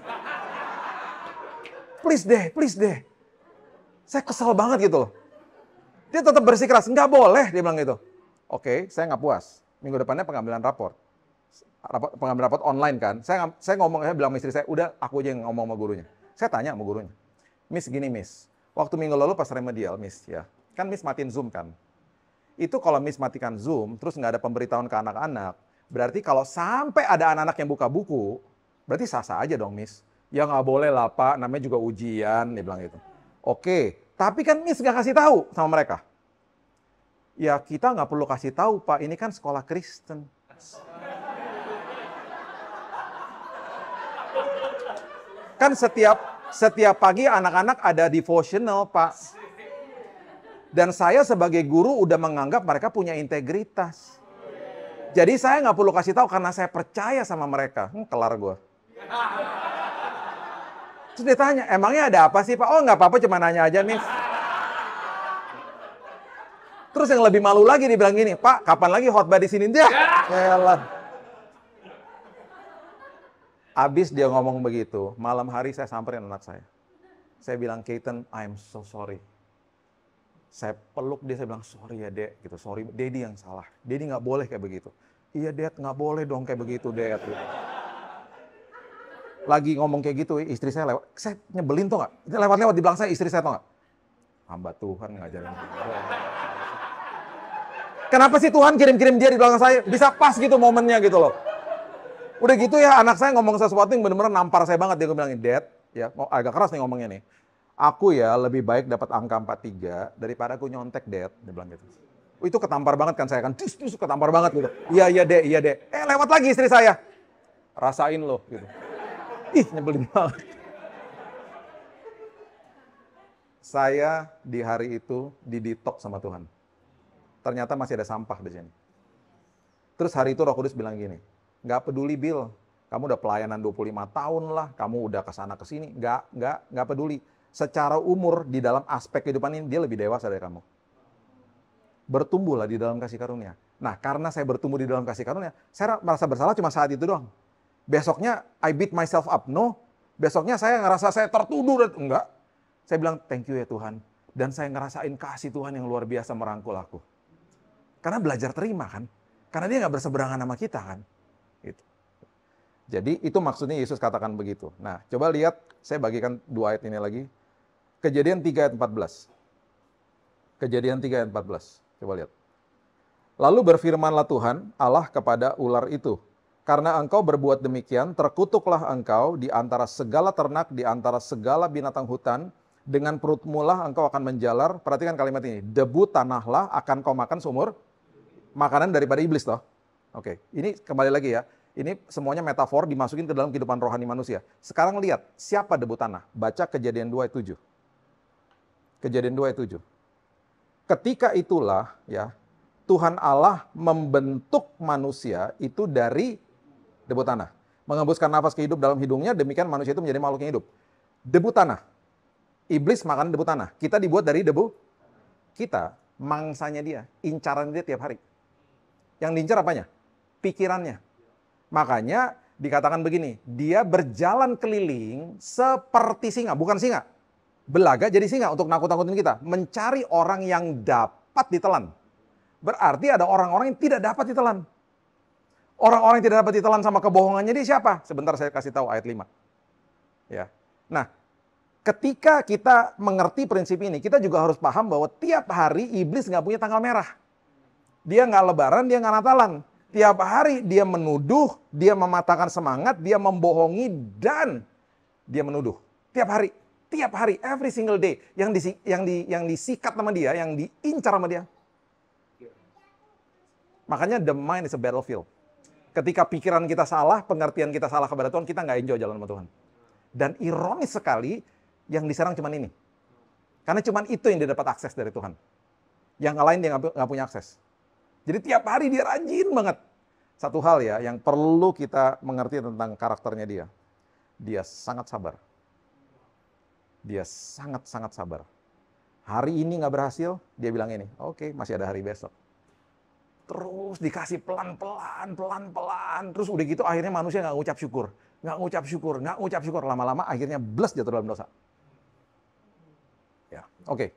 Please deh. Saya kesal banget gitu loh. Dia tetap bersikeras, nggak boleh, dia bilang gitu. Oke, saya nggak puas. Minggu depannya pengambilan raport online kan. Saya bilang sama istri saya, udah aku aja yang ngomong sama gurunya. Saya tanya sama gurunya, Miss gini Miss, waktu minggu lalu pas remedial Miss ya, kan Miss matiin Zoom kan. Itu kalau Miss matikan Zoom, terus nggak ada pemberitahuan ke anak-anak, berarti kalau sampai ada anak-anak yang buka buku, berarti sah-sah aja dong Miss. Ya nggak boleh lah Pak, namanya juga ujian, dia bilang gitu. Oke, tapi kan Miss nggak kasih tahu sama mereka. Ya kita nggak perlu kasih tahu Pak, ini kan sekolah Kristen. Kan setiap pagi anak-anak ada devotional, Pak. Dan saya sebagai guru udah menganggap mereka punya integritas. Jadi saya nggak perlu kasih tahu karena saya percaya sama mereka. Kelar gue. Terus dia tanya, emangnya ada apa sih Pak? Oh nggak apa-apa, cuma nanya aja nih. Terus yang lebih malu lagi dibilang gini, Pak kapan lagi khotbah di sini? Dia, elah. Abis dia ngomong begitu, malam hari saya samperin anak saya. Saya bilang, Keaton, I'm so sorry. Saya peluk dia, saya bilang, sorry ya Dek. Gitu, sorry, Daddy yang salah. Daddy nggak boleh kayak begitu. Iya Dad, nggak boleh dong kayak begitu Dad. Lagi ngomong kayak gitu, istri saya lewat. Saya nyebelin tuh nggak? Lewat-lewat di belakang saya, istri saya tuh nggak? Hamba Tuhan ngajarin. Kenapa sih Tuhan kirim-kirim dia di belakang saya? Bisa pas gitu momennya gitu loh. Udah gitu ya, anak saya ngomong sesuatu yang benar-benar nampar saya banget. Dia bilangin, Dad, ya agak keras nih ngomongnya nih. Aku ya lebih baik dapat angka 43 daripada aku nyontek, Dad. Dia bilang gitu. Itu ketampar banget kan saya kan. Tus, ketampar banget gitu. Iya, Dek. Lewat lagi istri saya. Rasain loh gitu. Ih, nyebelin banget. Saya di hari itu didetox sama Tuhan. Ternyata masih ada sampah di sini. Terus hari itu Roh Kudus bilang gini, nggak peduli Bill, kamu udah pelayanan 25 tahun lah, kamu udah kesana kesini, nggak peduli. Secara umur di dalam aspek kehidupan ini dia lebih dewasa dari kamu. Bertumbuhlah di dalam kasih karunia. Nah, karena saya bertumbuh di dalam kasih karunia, saya merasa bersalah cuma saat itu doang. Besoknya I beat myself up, no. Besoknya saya ngerasa saya tertuduh, enggak. Saya bilang thank you ya Tuhan, dan saya ngerasain kasih Tuhan yang luar biasa merangkul aku. Karena belajar terima kan, karena dia nggak berseberangan sama kita kan. Gitu. Jadi itu maksudnya Yesus katakan begitu. Nah, coba lihat, saya bagikan 2 ayat ini lagi. Kejadian 3 ayat 14. Kejadian 3 ayat 14. Coba lihat. Lalu berfirmanlah Tuhan Allah kepada ular itu, karena engkau berbuat demikian, terkutuklah engkau di antara segala ternak, di antara segala binatang hutan, dengan perutmu lah engkau akan menjalar. Perhatikan kalimat ini, debu tanahlah akan kau makan seumur, makanan daripada iblis toh. Oke, ini kembali lagi ya, ini semuanya metafor dimasukin ke dalam kehidupan rohani manusia. Sekarang lihat, siapa debu tanah? Baca Kejadian 2 ayat 7. Kejadian 2 ayat 7. Ketika itulah ya, Tuhan Allah membentuk manusia itu dari debu tanah. Mengembuskan nafas kehidup dalam hidungnya, demikian manusia itu menjadi makhluk yang hidup. Debu tanah. Iblis makan debu tanah. Kita dibuat dari debu. Kita, mangsanya dia, incaran dia tiap hari. Yang diincar apanya? Pikirannya. Makanya dikatakan begini, dia berjalan keliling seperti singa, bukan singa. Belaga jadi singa untuk nakut-nakutin kita. Mencari orang yang dapat ditelan. Berarti ada orang-orang yang tidak dapat ditelan. Orang-orang yang tidak dapat ditelan sama kebohongannya dia siapa? Sebentar saya kasih tahu ayat 5. Ya. Nah, ketika kita mengerti prinsip ini, kita juga harus paham bahwa tiap hari iblis nggak punya tanggal merah. Dia nggak lebaran, dia nggak natalan. Tiap hari dia menuduh, dia mematahkan semangat, dia membohongi, dan dia menuduh. Tiap hari, every single day. Yang disikat sama dia, yang diincar sama dia. Makanya the mind is a battlefield. Ketika pikiran kita salah, pengertian kita salah kepada Tuhan, kita nggak enjoy jalan sama Tuhan. Dan ironis sekali, yang diserang cuma ini. Karena cuma itu yang dia dapat akses dari Tuhan. Yang lain dia nggak punya akses. Jadi tiap hari dia rajin banget. Satu hal ya, yang perlu kita mengerti tentang karakternya dia. Dia sangat sabar. Dia sangat-sangat sabar. Hari ini nggak berhasil, dia bilang ini, oke, masih ada hari besok. Terus dikasih pelan-pelan. Terus udah gitu akhirnya manusia nggak ngucap syukur. Lama-lama akhirnya bles jatuh dalam dosa. Ya, oke.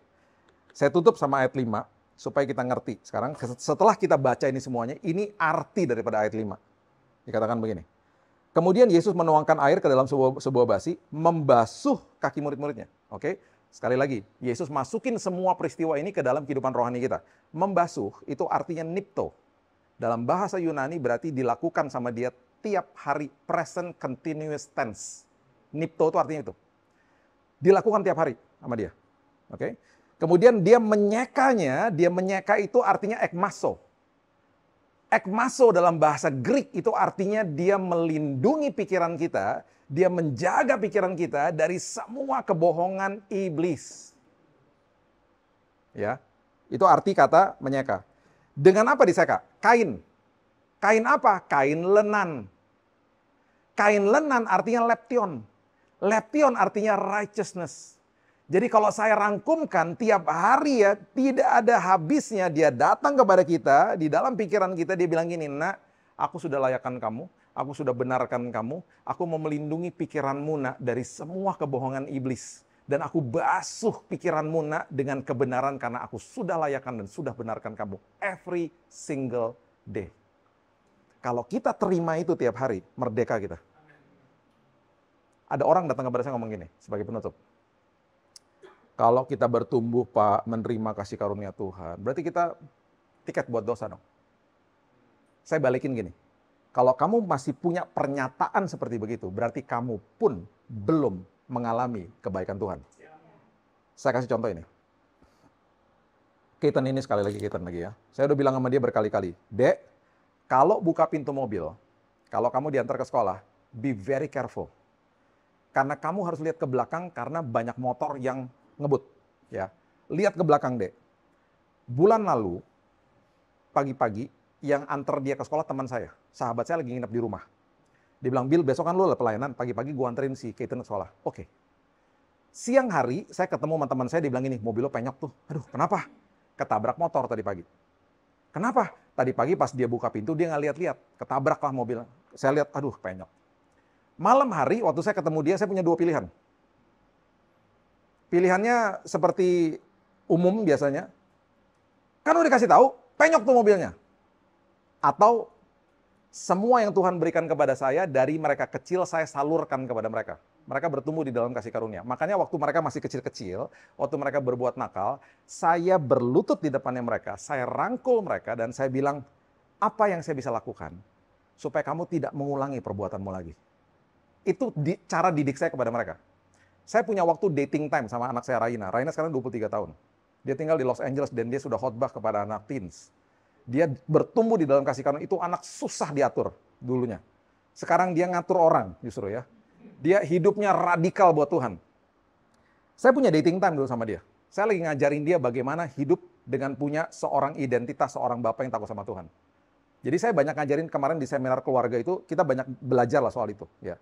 Saya tutup sama ayat 5 supaya kita ngerti. Sekarang setelah kita baca ini semuanya, ini arti daripada ayat 5. Dikatakan begini. Kemudian Yesus menuangkan air ke dalam sebuah basi, membasuh kaki murid-muridnya. Oke? Sekali lagi, Yesus masukin semua peristiwa ini ke dalam kehidupan rohani kita. Membasuh itu artinya nipto. Dalam bahasa Yunani berarti dilakukan sama dia tiap hari, present continuous tense. Nipto itu artinya itu. Dilakukan tiap hari sama dia. Oke? Kemudian dia menyeka itu artinya ekmaso. Ekmaso dalam bahasa Greek itu artinya dia melindungi pikiran kita, dia menjaga pikiran kita dari semua kebohongan iblis. Ya, itu arti kata menyeka. Dengan apa diseka? Kain. Kain apa? Kain lenan. Kain lenan artinya leption. Leption artinya righteousness. Jadi kalau saya rangkumkan tiap hari ya, tidak ada habisnya dia datang kepada kita, di dalam pikiran kita dia bilang gini, nak, aku sudah layakkan kamu, aku sudah benarkan kamu, aku mau melindungi pikiranmu nak dari semua kebohongan iblis. Dan aku basuh pikiranmu nak dengan kebenaran karena aku sudah layakkan dan sudah benarkan kamu. Every single day. Kalau kita terima itu tiap hari, merdeka kita. Ada orang datang kepada saya ngomong gini, sebagai penutup. Kalau kita bertumbuh, Pak, menerima kasih karunia Tuhan, berarti kita tiket buat dosa dong. Saya balikin gini, kalau kamu masih punya pernyataan seperti begitu, berarti kamu pun belum mengalami kebaikan Tuhan. Saya kasih contoh ini. Keaton ini sekali lagi ya. Saya udah bilang sama dia berkali-kali, Dek, kalau buka pintu mobil, kalau kamu diantar ke sekolah, be very careful. Karena kamu harus lihat ke belakang karena banyak motor yang ngebut, ya. Lihat ke belakang, Dek. Bulan lalu, pagi-pagi, yang antar dia ke sekolah teman saya. Sahabat saya lagi nginep di rumah. Dia bilang, Bill, besok kan lu pelayanan, pagi-pagi gua anterin si Keaton ke sekolah. Oke. Siang hari, saya ketemu sama teman saya, dia bilang gini, mobil lo penyok tuh. Aduh, kenapa? Ketabrak motor tadi pagi. Kenapa? Tadi pagi pas dia buka pintu, dia nggak lihat-lihat. Ketabraklah mobil. Saya lihat, aduh, penyok. Malam hari, waktu saya ketemu dia, saya punya 2 pilihan. Pilihannya seperti umum biasanya. Kan udah dikasih tahu, penyok tuh mobilnya. Atau semua yang Tuhan berikan kepada saya, dari mereka kecil saya salurkan kepada mereka. Mereka bertumbuh di dalam kasih karunia. Makanya waktu mereka masih kecil-kecil, waktu mereka berbuat nakal, saya berlutut di depannya mereka, saya rangkul mereka, dan saya bilang, apa yang saya bisa lakukan supaya kamu tidak mengulangi perbuatanmu lagi. Itu cara didik saya kepada mereka. Saya punya waktu dating time sama anak saya Raina. Raina sekarang 23 tahun. Dia tinggal di Los Angeles dan dia sudah khotbah kepada anak teens. Dia bertumbuh di dalam kasih karunia. Itu anak susah diatur dulunya. Sekarang dia ngatur orang justru ya. Dia hidupnya radikal buat Tuhan. Saya punya dating time dulu sama dia. Saya lagi ngajarin dia bagaimana hidup dengan punya seorang identitas, seorang bapak yang takut sama Tuhan. Jadi saya banyak ngajarin kemarin di seminar keluarga itu, kita banyak belajar lah soal itu. Ya.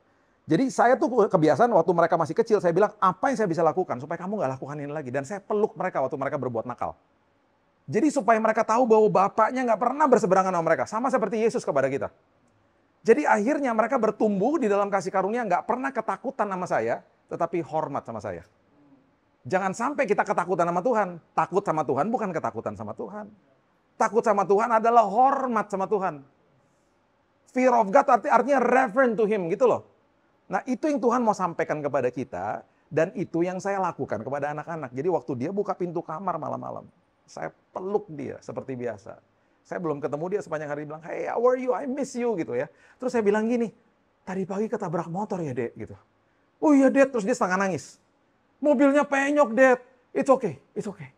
Jadi saya tuh kebiasaan waktu mereka masih kecil, saya bilang, apa yang saya bisa lakukan supaya kamu nggak lakukan ini lagi. Dan saya peluk mereka waktu mereka berbuat nakal. Jadi supaya mereka tahu bahwa bapaknya nggak pernah berseberangan sama mereka. Sama seperti Yesus kepada kita. Jadi akhirnya mereka bertumbuh di dalam kasih karunia, nggak pernah ketakutan sama saya, tetapi hormat sama saya. Jangan sampai kita ketakutan sama Tuhan. Takut sama Tuhan bukan ketakutan sama Tuhan. Takut sama Tuhan adalah hormat sama Tuhan. Fear of God artinya reverent to Him gitu loh. Nah itu yang Tuhan mau sampaikan kepada kita, dan itu yang saya lakukan kepada anak-anak. Jadi waktu dia buka pintu kamar malam-malam, saya peluk dia seperti biasa. Saya belum ketemu dia sepanjang hari, bilang, hey, how are you? I miss you gitu ya. Terus saya bilang gini, tadi pagi ketabrak motor ya, Dek gitu. Oh iya, Dek. Terus dia setengah nangis. Mobilnya penyok, Dek. It's okay, it's okay.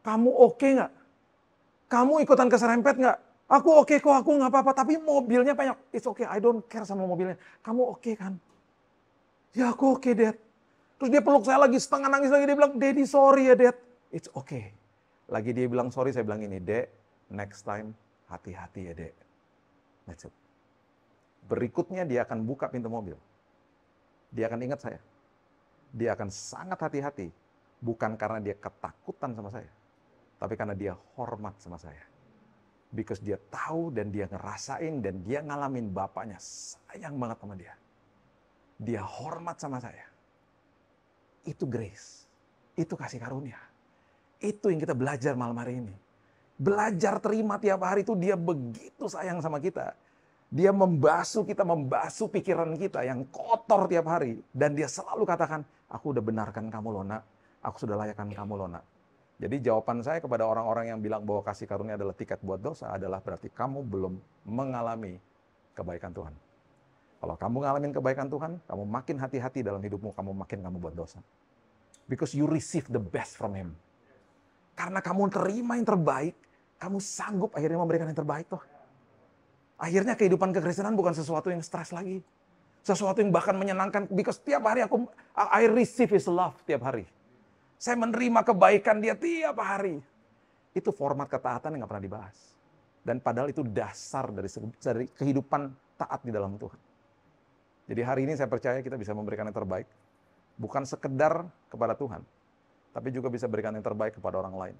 Kamu oke nggak? Kamu ikutan keserempet nggak? Aku oke kok, aku nggak apa-apa. Tapi mobilnya penyok. It's okay, I don't care sama mobilnya. Kamu oke kan? Ya aku oke, Dad. Terus dia peluk saya lagi, setengah nangis lagi. Dia bilang, Daddy sorry ya, Dad. It's okay. Lagi dia bilang sorry, saya bilang ini, Dek. Next time, hati-hati ya, Dek. That's it. Berikutnya dia akan buka pintu mobil. Dia akan ingat saya. Dia akan sangat hati-hati. Bukan karena dia ketakutan sama saya. Tapi karena dia hormat sama saya. Because dia tahu dan dia ngerasain dan dia ngalamin bapaknya sayang banget sama dia. Dia hormat sama saya. Itu grace. Itu kasih karunia. Itu yang kita belajar malam hari ini. Belajar terima tiap hari itu dia begitu sayang sama kita. Dia membasuh kita, membasuh pikiran kita yang kotor tiap hari. Dan dia selalu katakan, aku udah benarkan kamu loh nak. Aku sudah layakkan kamu loh nak. Jadi jawaban saya kepada orang-orang yang bilang bahwa kasih karunia adalah tiket buat dosa adalah berarti kamu belum mengalami kebaikan Tuhan. Kalau kamu ngalamin kebaikan Tuhan, kamu makin hati-hati dalam hidupmu, kamu buat dosa. Because you receive the best from Him. Karena kamu terima yang terbaik, kamu sanggup akhirnya memberikan yang terbaik toh. Akhirnya kehidupan kekristenan bukan sesuatu yang stres lagi. Sesuatu yang bahkan menyenangkan. Because tiap hari I receive His love tiap hari. Saya menerima kebaikan Dia tiap hari. Itu format ketaatan yang gak pernah dibahas. Dan padahal itu dasar dari kehidupan taat di dalam Tuhan. Jadi hari ini saya percaya kita bisa memberikan yang terbaik. Bukan sekedar kepada Tuhan. Tapi juga bisa berikan yang terbaik kepada orang lain.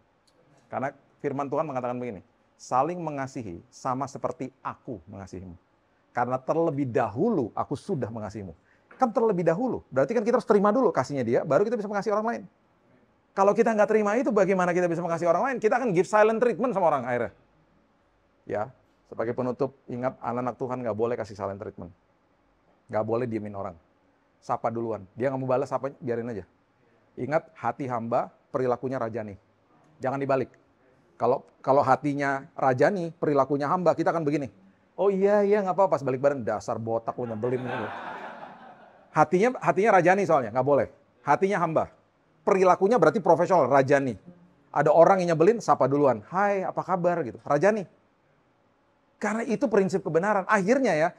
Karena firman Tuhan mengatakan begini, saling mengasihi sama seperti aku mengasihimu. Karena terlebih dahulu aku sudah mengasihimu. Kan terlebih dahulu, berarti kan kita harus terima dulu kasihnya dia, baru kita bisa mengasihi orang lain. Kalau kita nggak terima itu, bagaimana kita bisa mengasihi orang lain? Kita akan give silent treatment sama orang akhirnya. Ya, sebagai penutup, ingat anak-anak Tuhan nggak boleh kasih silent treatment. Nggak boleh diemin orang. Sapa duluan. Dia nggak mau balas, sapa, biarin aja. Ingat, hati hamba, perilakunya rajani. Jangan dibalik. Kalau hatinya rajani, perilakunya hamba, kita akan begini. Oh iya, nggak apa-apa, sebalik badan, dasar botak, lu nyebelin. Hatinya rajani soalnya, nggak boleh. Hatinya hamba. Perilakunya berarti profesional, rajani. Ada orang yang nyebelin, sapa duluan. Hai, apa kabar? Gitu. Rajani. Karena itu prinsip kebenaran. Akhirnya ya,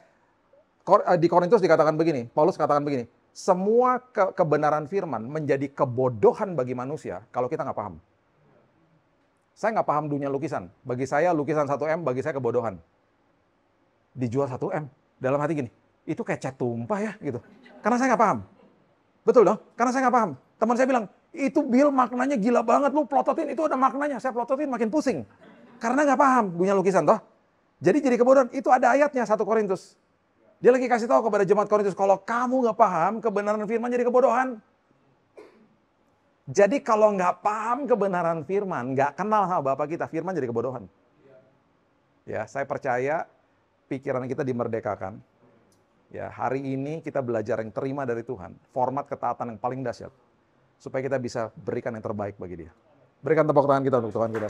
di Korintus dikatakan begini, Paulus katakan begini, semua kebenaran firman menjadi kebodohan bagi manusia kalau kita nggak paham. Saya nggak paham dunia lukisan. Bagi saya lukisan 1M, bagi saya kebodohan. Dijual 1M. Dalam hati gini, itu kayak cat tumpah ya gitu. Karena saya nggak paham. Betul dong? Karena saya nggak paham. Teman saya bilang, itu Bill maknanya gila banget, lu plototin, itu ada maknanya. Saya plototin makin pusing. Karena nggak paham dunia lukisan toh. Jadi kebodohan. Itu ada ayatnya 1 Korintus. Dia lagi kasih tahu kepada jemaat Korintus, kalau kamu nggak paham kebenaran firman jadi kebodohan. Jadi kalau nggak paham kebenaran firman, nggak kenal sama Bapak kita, firman jadi kebodohan. Ya, saya percaya pikiran kita dimerdekakan. Ya, hari ini kita belajar yang terima dari Tuhan, format ketaatan yang paling dahsyat, supaya kita bisa berikan yang terbaik bagi Dia. Berikan tepuk tangan kita untuk Tuhan kita.